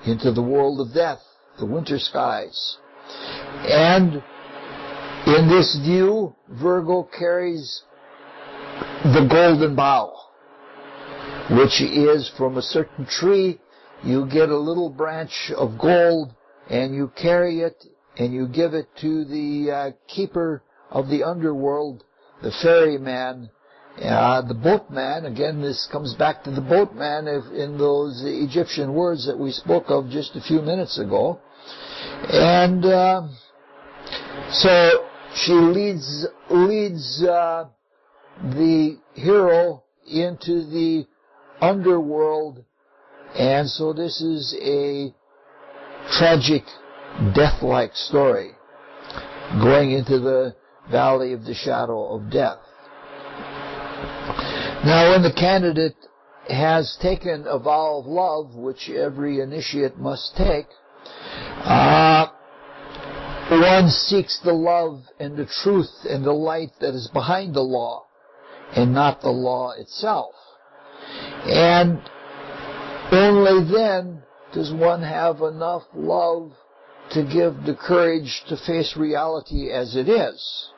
into the world of death, the winter skies. And in this view, Virgo carries the golden bough, which is from a certain tree. You get a little branch of gold, and you carry it, and you give it to the keeper of the underworld, the ferryman, the boatman. Again, this comes back to the boatman in those Egyptian words that we spoke of just a few minutes ago. And so she leads the hero into the underworld, and so this is a tragic, death-like story, going into the valley of the shadow of death. Now, when the candidate has taken a vow of love, which every initiate must take, one seeks the love and the truth and the light that is behind the law, and not the law itself. And only then does one have enough love to give the courage to face reality as it is.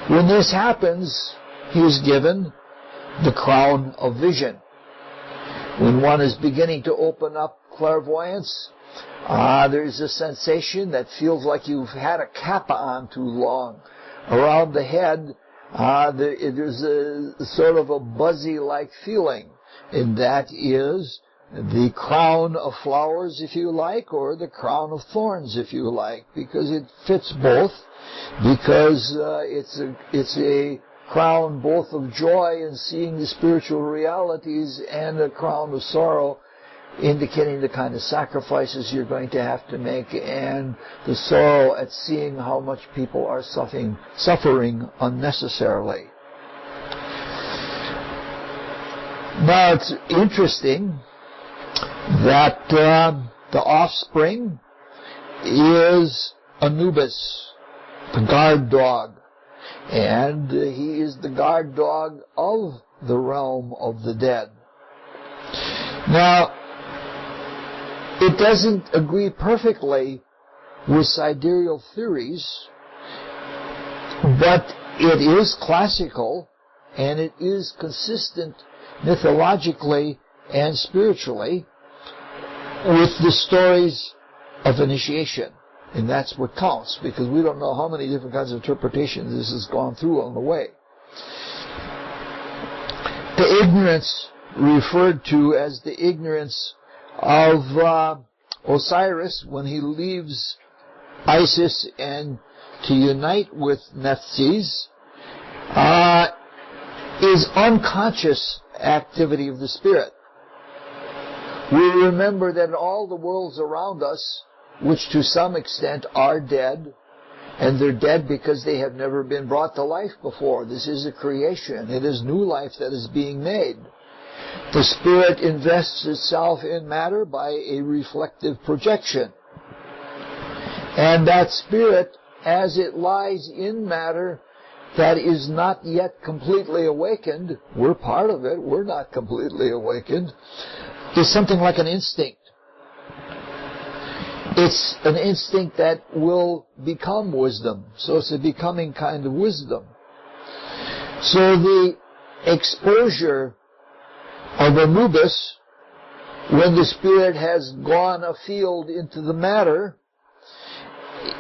When this happens, he is given the crown of vision. When one is beginning to open up clairvoyance, there's a sensation that feels like you've had a kappa on too long. Around the head, there's a sort of a buzzy-like feeling, and that is the crown of flowers, if you like, or the crown of thorns, if you like, because it fits both, because it's a crown both of joy and seeing the spiritual realities, and a crown of sorrow, indicating the kind of sacrifices you're going to have to make, and the sorrow at seeing how much people are suffering unnecessarily. Now, it's interesting that the offspring is Anubis, the guard dog, and he is the guard dog of the realm of the dead. Now, it doesn't agree perfectly with sidereal theories, but it is classical, and it is consistent mythologically and spiritually with the stories of initiation. And that's what counts, because we don't know how many different kinds of interpretations this has gone through on the way. The ignorance referred to as the ignorance of Osiris when he leaves Isis and to unite with Nephthys is unconscious activity of the spirit. We remember that all the worlds around us, which to some extent are dead, and they're dead because they have never been brought to life before. This is a creation. It is new life that is being made. The spirit invests itself in matter by a reflective projection. And that spirit, as it lies in matter that is not yet completely awakened, we're part of it, we're not completely awakened, is something like an instinct. It's an instinct that will become wisdom. So it's a becoming kind of wisdom. So the exposure of Anubis, when the spirit has gone afield into the matter,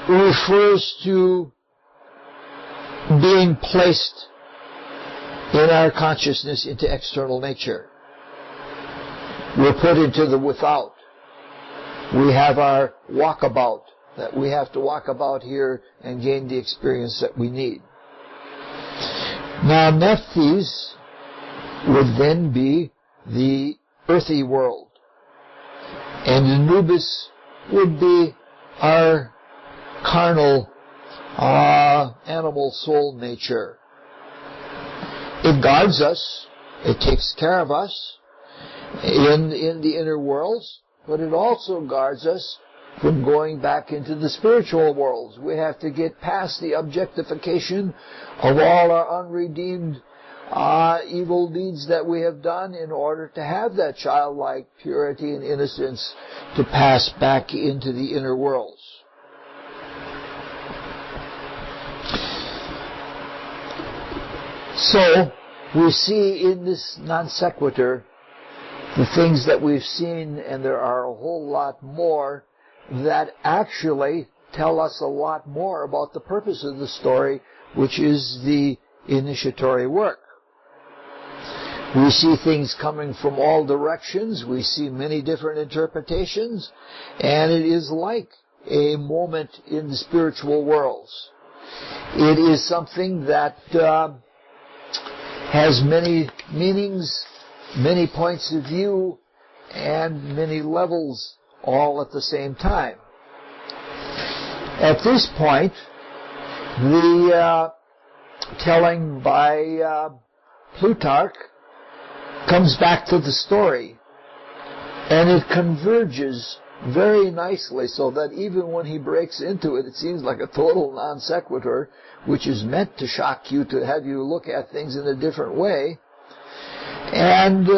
refers to being placed in our consciousness into external nature. We're put into the without. We have our walkabout, that we have to walk about here and gain the experience that we need. Now, Nephthys would then be the earthy world, and Anubis would be our carnal, animal soul nature. It guards us, it takes care of us in the inner worlds, but it also guards us from going back into the spiritual worlds. We have to get past the objectification of all our unredeemed evil deeds that we have done in order to have that childlike purity and innocence to pass back into the inner worlds. So, we see in this non sequitur the things that we've seen, and there are a whole lot more that actually tell us a lot more about the purpose of the story, which is the initiatory work. We see things coming from all directions. We see many different interpretations, and it is like a moment in the spiritual worlds. It is something that has many meanings, many points of view, and many levels all at the same time. At this point, the telling by Plutarch comes back to the story, and it converges very nicely, so that even when he breaks into it, it seems like a total non sequitur, which is meant to shock you, to have you look at things in a different way. And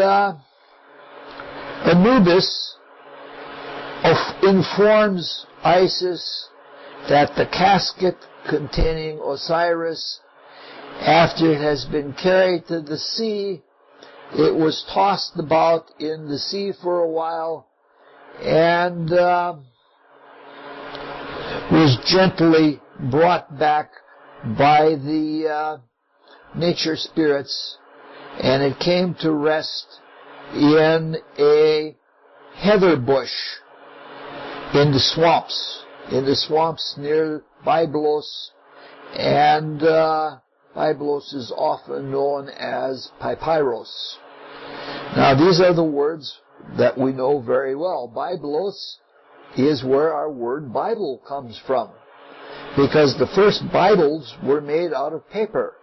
Anubis informs Isis that the casket containing Osiris, after it has been carried to the sea, it was tossed about in the sea for a while, and was gently brought back by the nature spirits, and it came to rest in a heather bush in the swamps near Byblos, and Byblos is often known as Papyrus. Now, these are the words that we know very well. Byblos is where our word Bible comes from, because the first Bibles were made out of paper,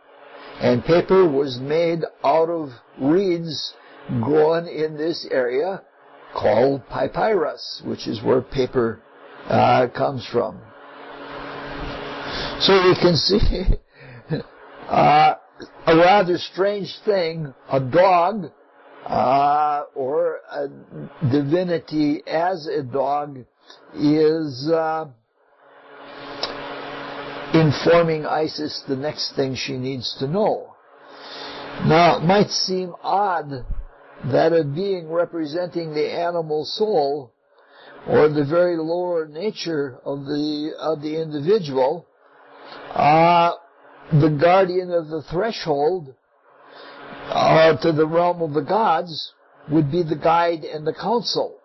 and paper was made out of reeds grown in this area called papyrus, which is where paper comes from. So we can see a rather strange thing, a dog, or a divinity as a dog, is informing Isis the next thing she needs to know. Now, it might seem odd that a being representing the animal soul, or the very lower nature of the individual, the guardian of the threshold to the realm of the gods, would be the guide and the counsel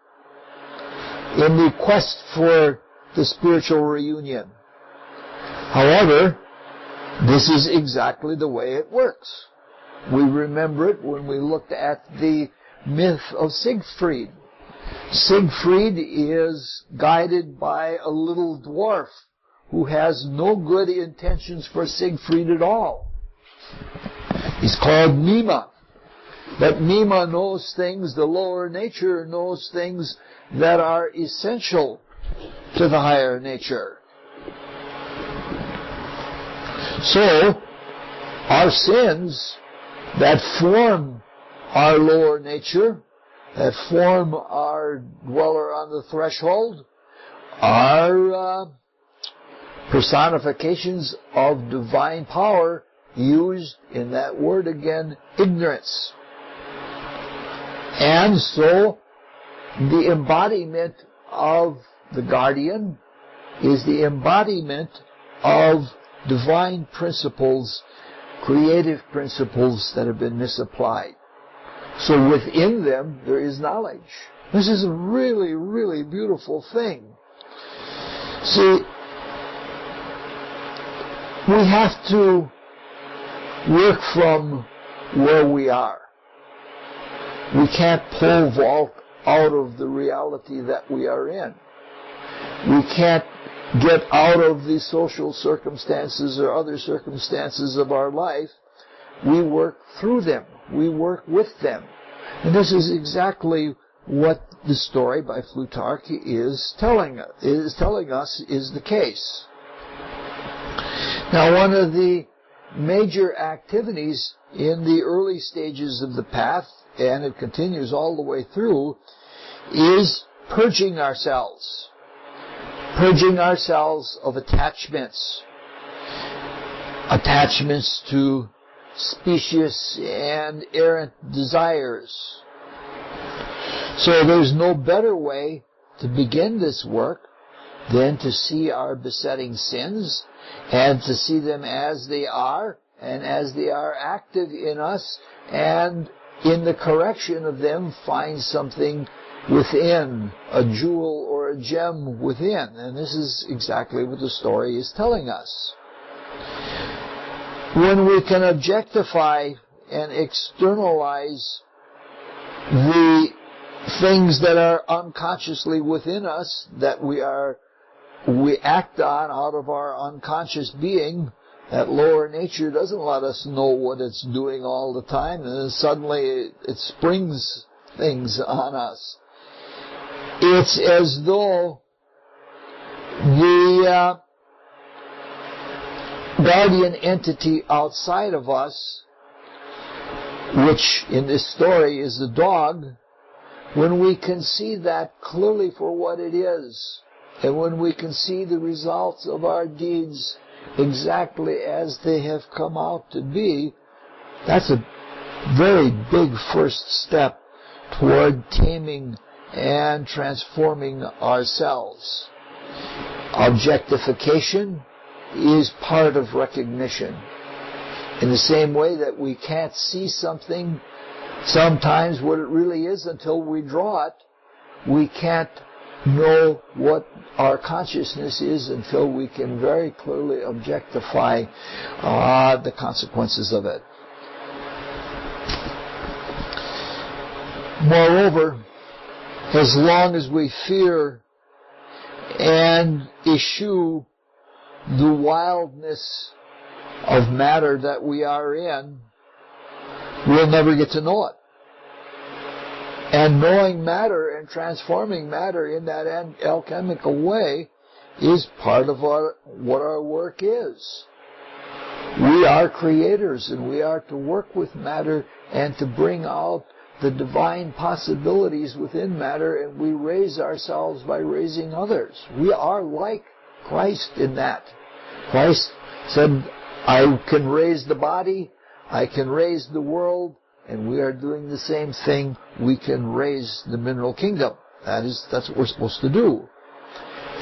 in the quest for the spiritual reunion. However, this is exactly the way it works. We remember it when we looked at the myth of Siegfried. Siegfried is guided by a little dwarf who has no good intentions for Siegfried at all. He's called Mima. But Mima knows things, the lower nature knows things that are essential to the higher nature. So, our sins that form our lower nature, that form our dweller on the threshold, are personifications of divine power used in that word again, ignorance. And so, the embodiment of the guardian is the embodiment of divine principles, creative principles that have been misapplied. So within them, there is knowledge. This is a really, really beautiful thing. See, we have to work from where we are. We can't pole vault out of the reality that we are in. We can't get out of the social circumstances or other circumstances of our life. We work through them. We work with them. And this is exactly what the story by Plutarch is telling us is the case. Now, one of the major activities in the early stages of the path, and it continues all the way through, is purging ourselves. Purging ourselves of attachments. Attachments to specious and errant desires. So there's no better way to begin this work than to see our besetting sins and to see them as they are and as they are active in us, and in the correction of them find something within, a jewel or a gem within. And this is exactly what the story is telling us. When we can objectify and externalize the things that are unconsciously within us, that we act on out of our unconscious being, that lower nature doesn't let us know what it's doing all the time, and then suddenly it springs things on us. It's as though the guardian entity outside of us, which in this story is the dog, when we can see that clearly for what it is, and when we can see the results of our deeds exactly as they have come out to be, that's a very big first step toward taming and transforming ourselves. Objectification is part of recognition. In the same way that we can't see something sometimes what it really is until we draw it, we can't know what our consciousness is until we can very clearly objectify the consequences of it. Moreover, as long as we fear and eschew the wildness of matter that we are in, we'll never get to know it. And knowing matter and transforming matter in that alchemical way is part of what our work is. We are creators, and we are to work with matter and to bring out the divine possibilities within matter, and we raise ourselves by raising others. We are like Christ in that. Christ said, I can raise the body, I can raise the world, and we are doing the same thing. We can raise the mineral kingdom. That's what we're supposed to do.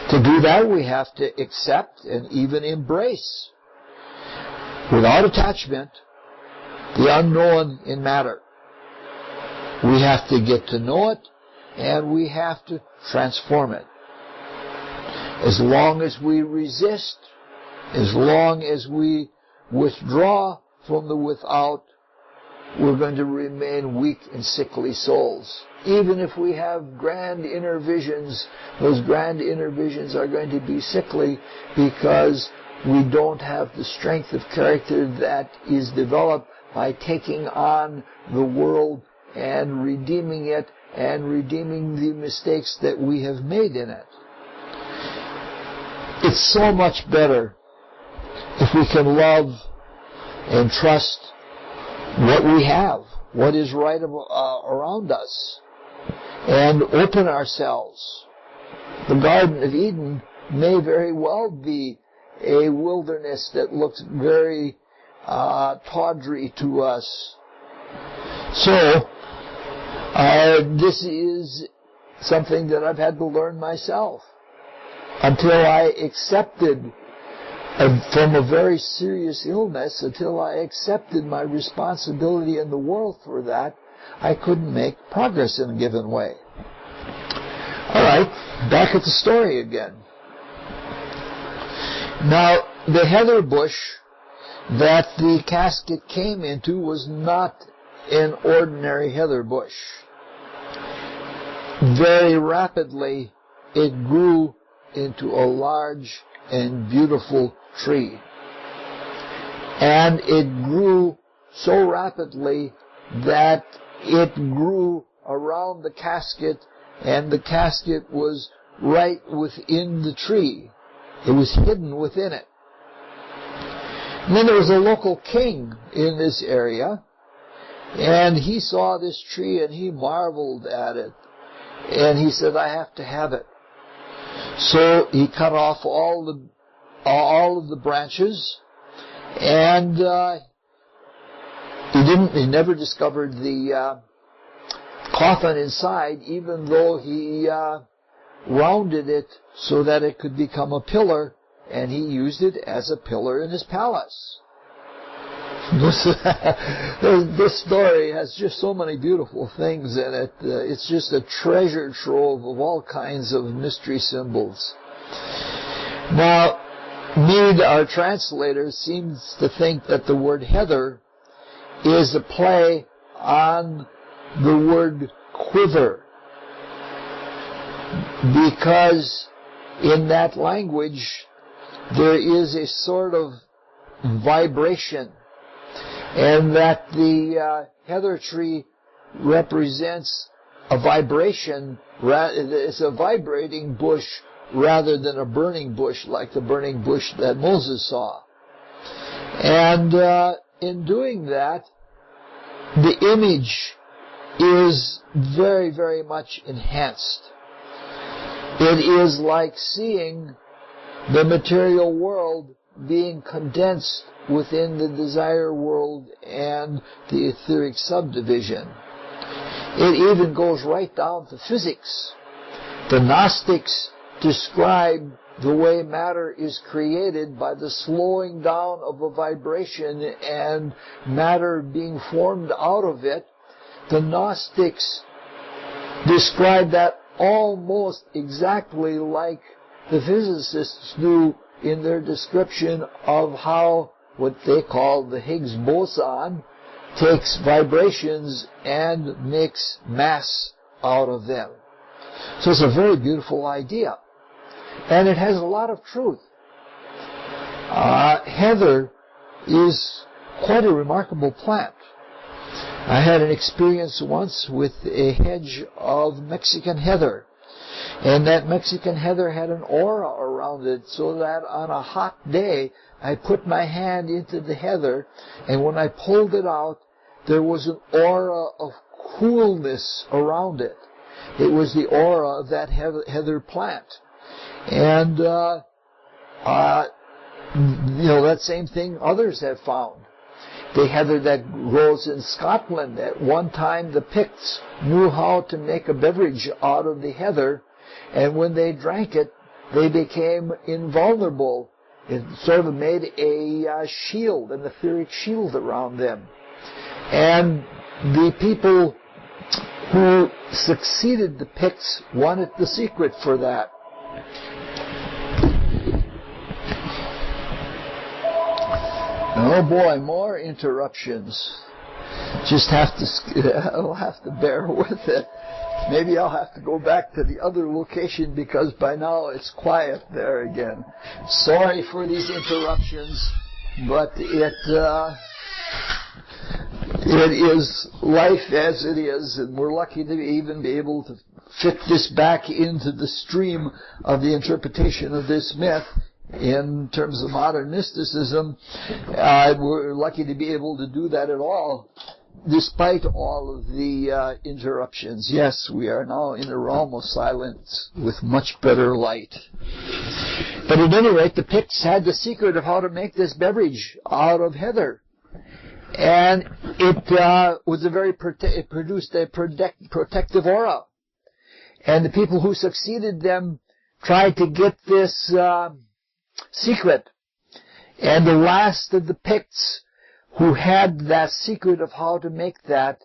To do that, we have to accept and even embrace, without attachment, the unknown in matter. We have to get to know it, and we have to transform it. As long as we resist, as long as we withdraw from the without, we're going to remain weak and sickly souls. Even if we have grand inner visions, those grand inner visions are going to be sickly because we don't have the strength of character that is developed by taking on the world and redeeming it and redeeming the mistakes that we have made in it. It's so much better if we can love and trust what we have, what is right around us, and open ourselves. The Garden of Eden may very well be a wilderness that looks very tawdry to us. So, this is something that I've had to learn myself until I accepted, from a very serious illness, until I accepted my responsibility in the world for that, I couldn't make progress in a given way. All right, back at the story again. Now, the heather bush that the casket came into was not an ordinary heather bush. Very rapidly, it grew into a large and beautiful tree. And it grew so rapidly that it grew around the casket, and the casket was right within the tree. It was hidden within it. And then there was a local king in this area, and he saw this tree and he marveled at it. And he said, I have to have it. So he cut off all of the branches, and he never discovered the coffin inside, even though he rounded it so that it could become a pillar, and he used it as a pillar in his palace. This story has just so many beautiful things in it. It's just a treasure trove of all kinds of mystery symbols. Now, Mead, our translator, seems to think that the word heather is a play on the word quiver, because in that language there is a sort of vibration, and that the heather tree represents a vibration. It's a vibrating bush rather than a burning bush, like the burning bush that Moses saw. And in doing that, the image is very, very much enhanced. It is like seeing the material world being condensed within the desire world and the etheric subdivision. It even goes right down to physics. The Gnostics describe the way matter is created by the slowing down of a vibration and matter being formed out of it. The Gnostics describe that almost exactly like the physicists do in their description of how what they call the Higgs boson takes vibrations and makes mass out of them. So it's a very beautiful idea. And it has a lot of truth. Heather is quite a remarkable plant. I had an experience once with a hedge of Mexican heather. And that Mexican heather had an aura around it, so that on a hot day, I put my hand into the heather, and when I pulled it out, there was an aura of coolness around it. It was the aura of that heather plant. And, that same thing others have found. The heather that grows in Scotland, at one time the Picts knew how to make a beverage out of the heather, and when they drank it, they became invulnerable. It sort of made a shield, an etheric shield around them. And the people who succeeded the Picts wanted the secret for that. Oh boy, more interruptions. I'll have to bear with it. Maybe I'll have to go back to the other location because by now it's quiet there again. Sorry for these interruptions, but it is life as it is, and we're lucky to even be able to fit this back into the stream of the interpretation of this myth. In terms of modern mysticism, we're lucky to be able to do that at all, despite all of the interruptions. Yes, we are now in a realm of silence with much better light. But at any rate, the Picts had the secret of how to make this beverage out of heather. and it produced a protective aura. And the people who succeeded them tried to get this secret. And the last of the Picts who had that secret of how to make that,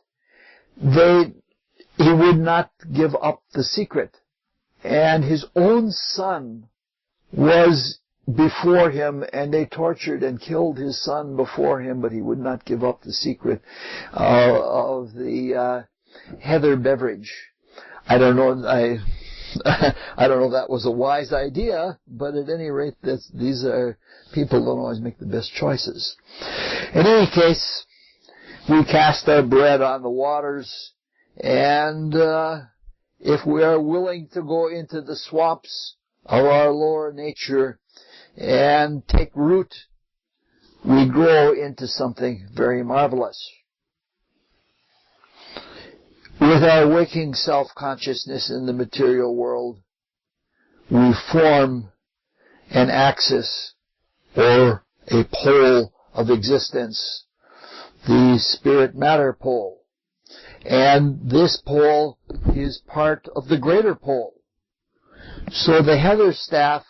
he would not give up the secret. And his own son was before him, and they tortured and killed his son before him, but he would not give up the secret of the heather beverage. I don't know. I don't know if that was a wise idea, but at any rate, these are people don't always make the best choices. In any case, we cast our bread on the waters, and if we are willing to go into the swamps of our lower nature and take root, we grow into something very marvelous. With our waking self-consciousness in the material world, we form an axis or a pole of existence, the spirit-matter pole. And this pole is part of the greater pole. So the heather staff,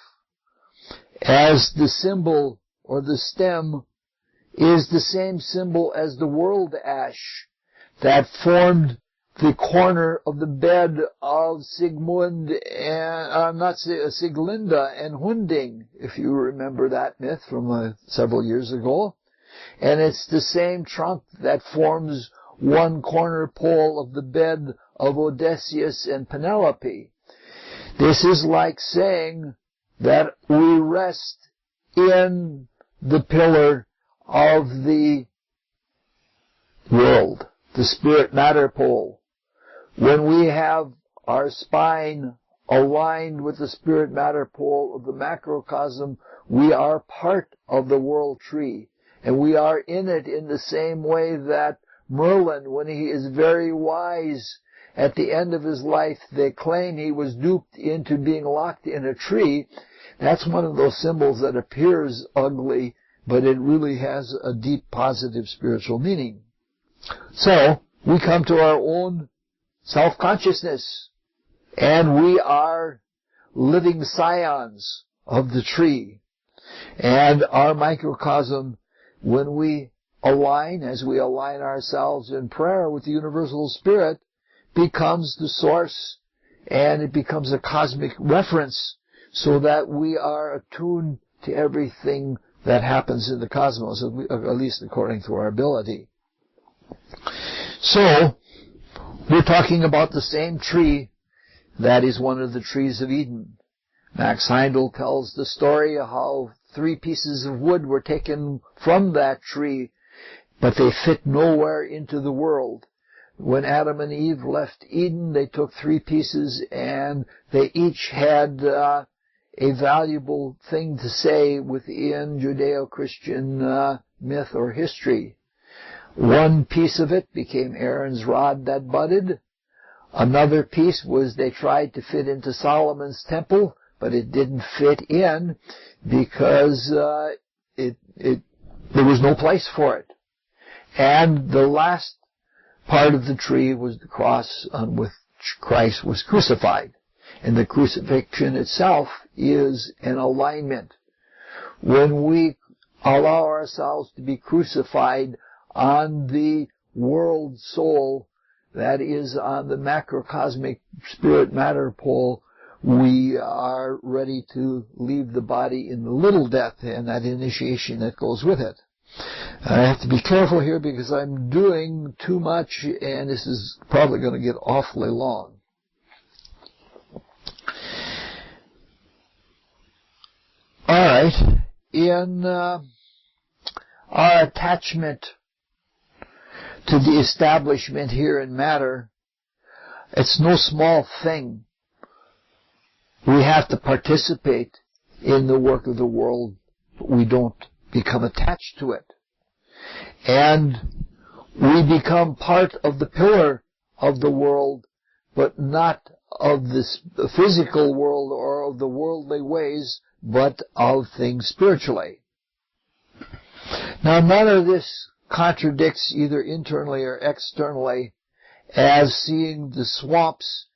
as the symbol or the stem, is the same symbol as the world ash that formed the corner of the bed of Sigmund and Sieglinde and Hunding, if you remember that myth from several years ago. And it's the same trunk that forms one corner pole of the bed of Odysseus and Penelope. This is like saying that we rest in the pillar of the world, the spirit-matter pole. When we have our spine aligned with the spirit-matter pole of the macrocosm, we are part of the world tree. And we are in it in the same way that Merlin, when he is very wise, at the end of his life, they claim he was duped into being locked in a tree. That's one of those symbols that appears ugly, but it really has a deep positive spiritual meaning. So, we come to our own self-consciousness, and we are living scions of the tree. And our microcosm, when we align, as we align ourselves in prayer with the universal spirit, becomes the source, and it becomes a cosmic reference, so that we are attuned to everything that happens in the cosmos, at least according to our ability. So, we're talking about the same tree that is one of the trees of Eden. Max Heindel tells the story of how 3 pieces of wood were taken from that tree, but they fit nowhere into the world. When Adam and Eve left Eden, they took 3 pieces, and they each had a valuable thing to say within Judeo-Christian myth or history. One piece of it became Aaron's rod that budded. Another piece was they tried to fit into Solomon's temple, but it didn't fit in because there was no place for it. And the last part of the tree was the cross on which Christ was crucified. And the crucifixion itself is an alignment. When we allow ourselves to be crucified on the world soul, that is on the macrocosmic spirit-matter pole, we are ready to leave the body in the little death and that initiation that goes with it. I have to be careful here because I'm doing too much, and this is probably going to get awfully long. All right. In our attachment to the establishment here in matter, it's no small thing. We have to participate in the work of the world, but we don't become attached to it. And we become part of the pillar of the world, but not of this physical world or of the worldly ways, but of things spiritually. Now, none of this contradicts either internally or externally as seeing the swamps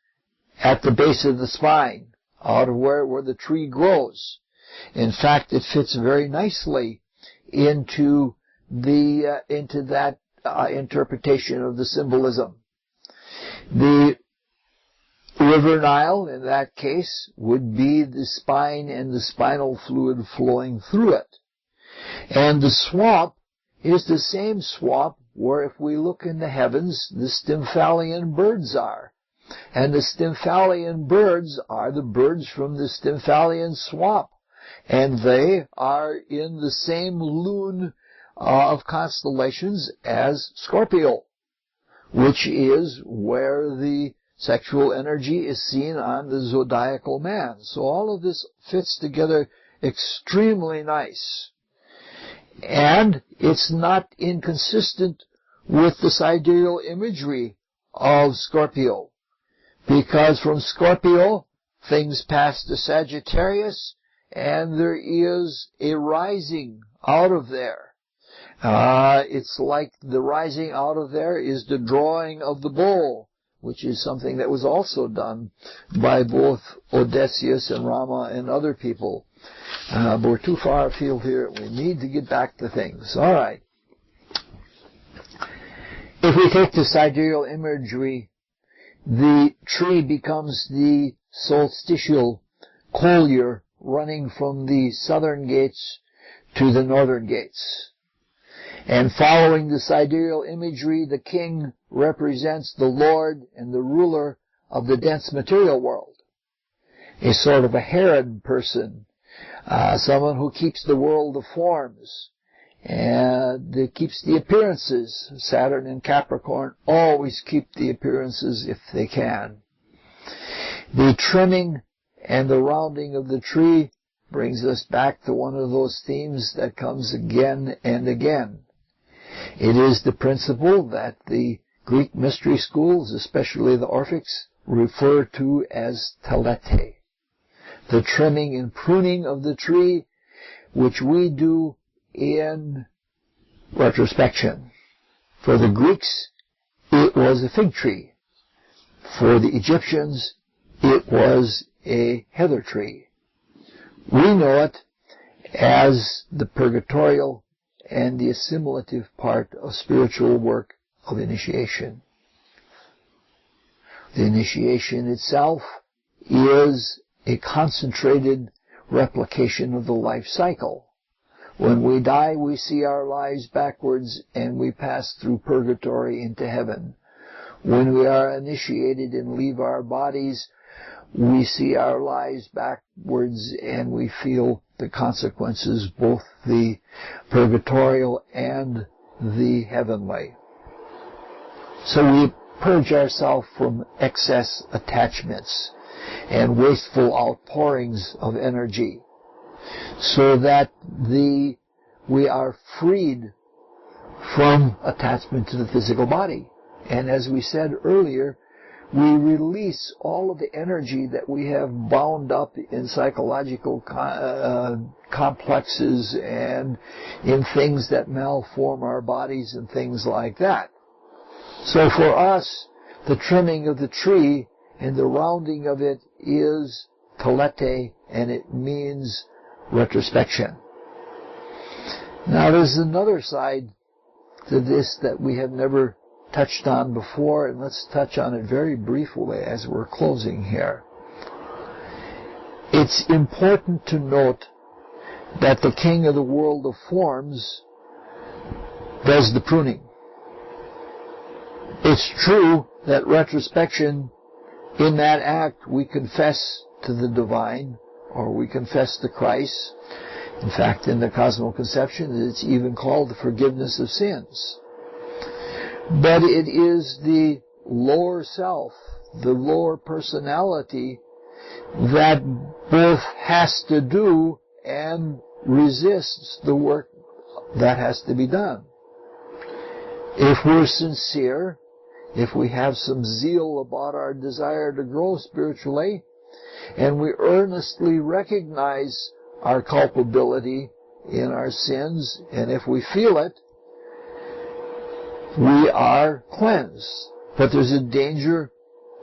at the base of the spine, out of where the tree grows. In fact, it fits very nicely into that interpretation of the symbolism. The River Nile, in that case, would be the spine and the spinal fluid flowing through it. And the swamp is the same swamp where, if we look in the heavens, the Stymphalian birds are. And the Stymphalian birds are the birds from the Stymphalian swamp. And they are in the same lune of constellations as Scorpio, which is where the sexual energy is seen on the zodiacal man. So all of this fits together extremely nice. And it's not inconsistent with the sidereal imagery of Scorpio, because from Scorpio things pass to Sagittarius, and there is a rising out of there. It's like the rising out of there is the drawing of the bow, which is something that was also done by both Odysseus and Rama and other people. But we're too far afield here. We need to get back to things. All right. If we take the sidereal imagery, the tree becomes the solstitial collier running from the southern gates to the northern gates. And following the sidereal imagery, the king represents the lord and the ruler of the dense material world. A sort of a Herod person, someone who keeps the world of forms, and that keeps the appearances. Saturn and Capricorn always keep the appearances if they can. The trimming and the rounding of the tree brings us back to one of those themes that comes again and again. It is the principle that the Greek mystery schools, especially the Orphics, refer to as telete. The trimming and pruning of the tree, which we do in retrospection. For the Greeks, it was a fig tree. For the Egyptians, it was a heather tree. We know it as the purgatorial and the assimilative part of spiritual work of initiation. The initiation itself is a concentrated replication of the life cycle. When we die, we see our lives backwards and we pass through purgatory into heaven. When we are initiated and leave our bodies, we see our lives backwards and we feel the consequences, both the purgatorial and the heavenly. So we purge ourselves from excess attachments and wasteful outpourings of energy, so that we are freed from attachment to the physical body. And as we said earlier, we release all of the energy that we have bound up in psychological complexes and in things that malform our bodies and things like that. So for us, the trimming of the tree and the rounding of it is telete, and it means retrospection. Now there's another side to this that we have never touched on before, and let's touch on it very briefly as we're closing here. It's important to note that the king of the world of forms does the pruning. It's true that retrospection, in that act, we confess to the divine, or we confess to Christ. In fact, in the cosmic conception, it's even called the forgiveness of sins. But it is the lower self, the lower personality, that both has to do and resists the work that has to be done. If we're sincere, if we have some zeal about our desire to grow spiritually, and we earnestly recognize our culpability in our sins, and if we feel it, we are cleansed. But there's a danger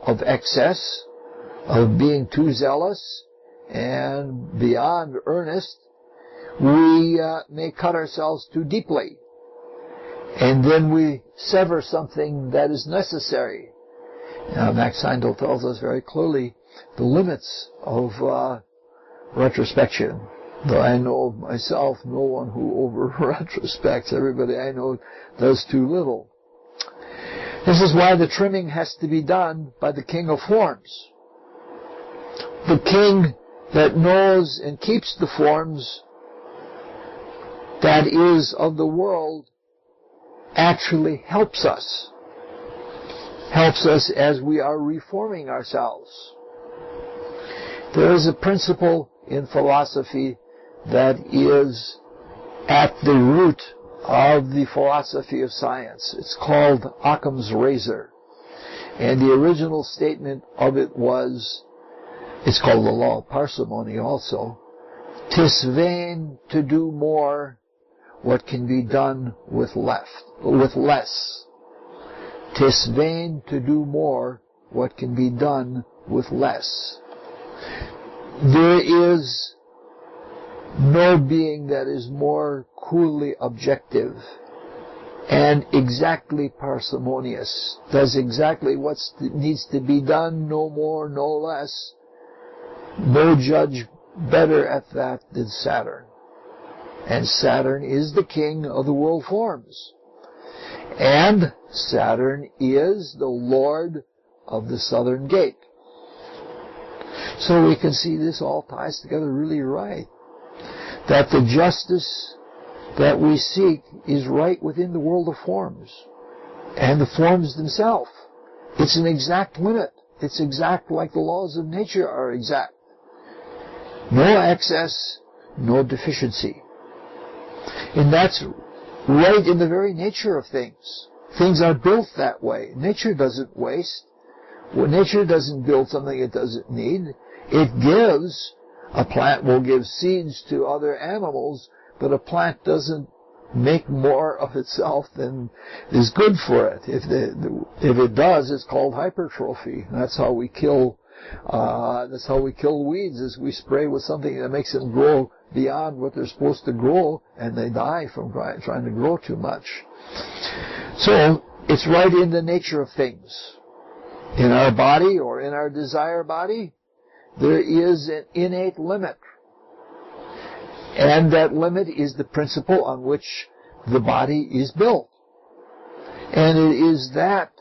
of excess, of being too zealous and beyond earnest. We may cut ourselves too deeply, and then we sever something that is necessary. Now, Max Heindel tells us very clearly the limits of retrospection. Though I know myself, no one who over-retrospects. Everybody I know does too little. This is why the trimming has to be done by the king of forms. The king that knows and keeps the forms that is of the world actually helps us as we are reforming ourselves. There is a principle in philosophy that is at the root of the philosophy of science. It's called Occam's razor. And the original statement of it was, it's called the law of parsimony also, 'tis vain to do more what can be done with less. 'Tis vain to do more what can be done with less. There is no being that is more coolly objective and exactly parsimonious, does exactly what needs to be done, no more, no less. No judge better at that than Saturn. And Saturn is the king of the world forms. And Saturn is the lord of the southern gate. So we can see this all ties together really right. That the justice that we seek is right within the world of forms. And the forms themselves. It's an exact limit. It's exact like the laws of nature are exact. No excess, no deficiency. And that's right in the very nature of things. Things are built that way. Nature doesn't waste. Well, nature doesn't build something it doesn't need. It gives. A plant will give seeds to other animals, but a plant doesn't make more of itself than is good for it. If it does, it's called hypertrophy. That's how we kill weeds, is we spray with something that makes them grow beyond what they're supposed to grow, and they die from trying to grow too much. So, it's right in the nature of things. In our body, or in our desire body, there is an innate limit. And that limit is the principle on which the body is built. And it is that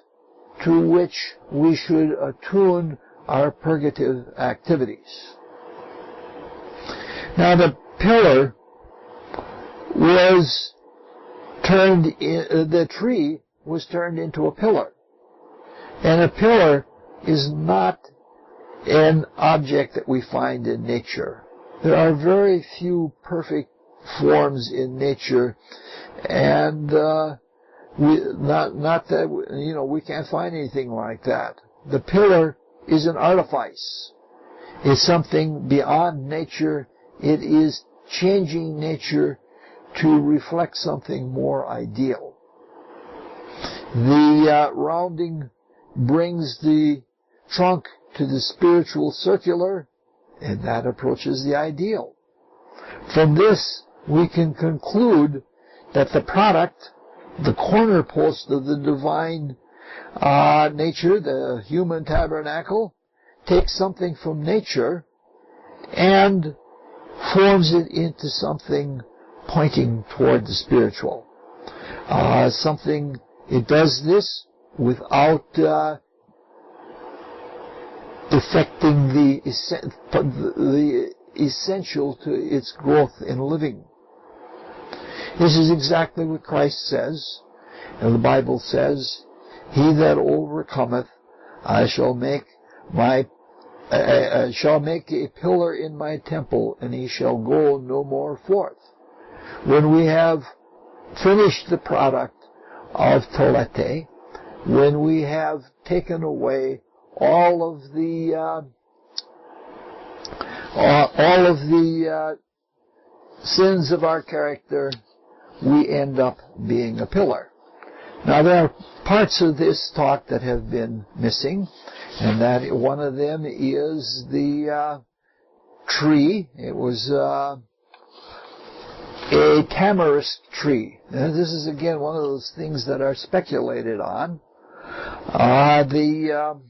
to which we should attune our purgative activities. Now the pillar was the tree was turned into a pillar. And a pillar is not an object that we find in nature. There are very few perfect forms in nature, and we can't find anything like that. The pillar is an artifice. It's something beyond nature. It is changing nature to reflect something more ideal. The rounding brings the trunk to the spiritual circular, and that approaches the ideal. From this, we can conclude that the product, the corner post of the divine nature, the human tabernacle, takes something from nature and forms it into something pointing toward the spiritual. It does this without affecting the essential to its growth in living. This is exactly what Christ says, and the Bible says, "He that overcometh, I shall make a pillar in my temple, and he shall go no more forth." When we have finished the product of telete, when we have taken away all of the sins of our character, we end up being a pillar. Now there are parts of this talk that have been missing, and that one of them is the tree. It was a tamarisk tree. Now, this is again one of those things that are speculated on. The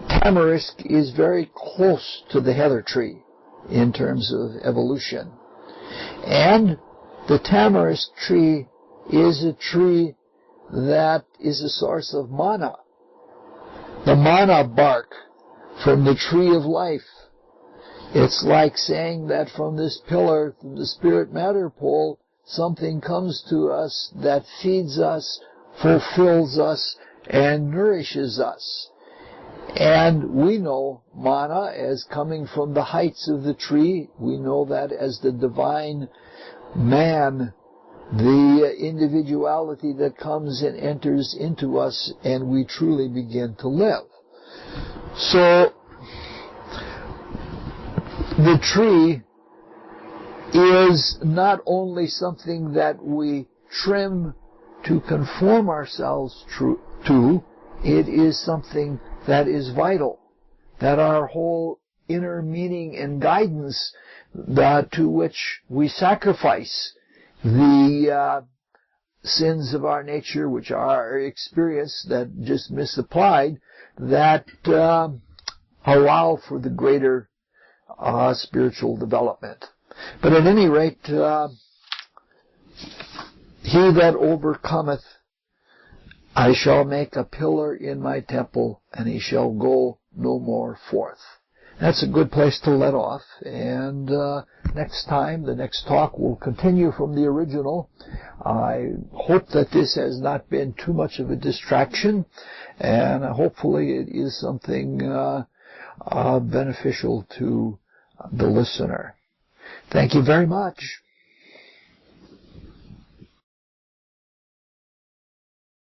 tamarisk is very close to the heather tree in terms of evolution. And the tamarisk tree is a tree that is a source of mana. The mana bark from the tree of life. It's like saying that from this pillar, from the spirit matter pole, something comes to us that feeds us, fulfills us, and nourishes us. And we know mana as coming from the heights of the tree. We know that as the divine man, the individuality that comes and enters into us, and we truly begin to live. So, the tree is not only something that we trim to conform ourselves to, it is something that is vital, that our whole inner meaning and guidance to which we sacrifice the sins of our nature, which are experience that just misapplied, that allow for the greater spiritual development. But at any rate, he that overcometh, I shall make a pillar in my temple, and he shall go no more forth. That's a good place to let off. And next time, the next talk will continue from the original. I hope that this has not been too much of a distraction, and hopefully it is something beneficial to the listener. Thank you very much.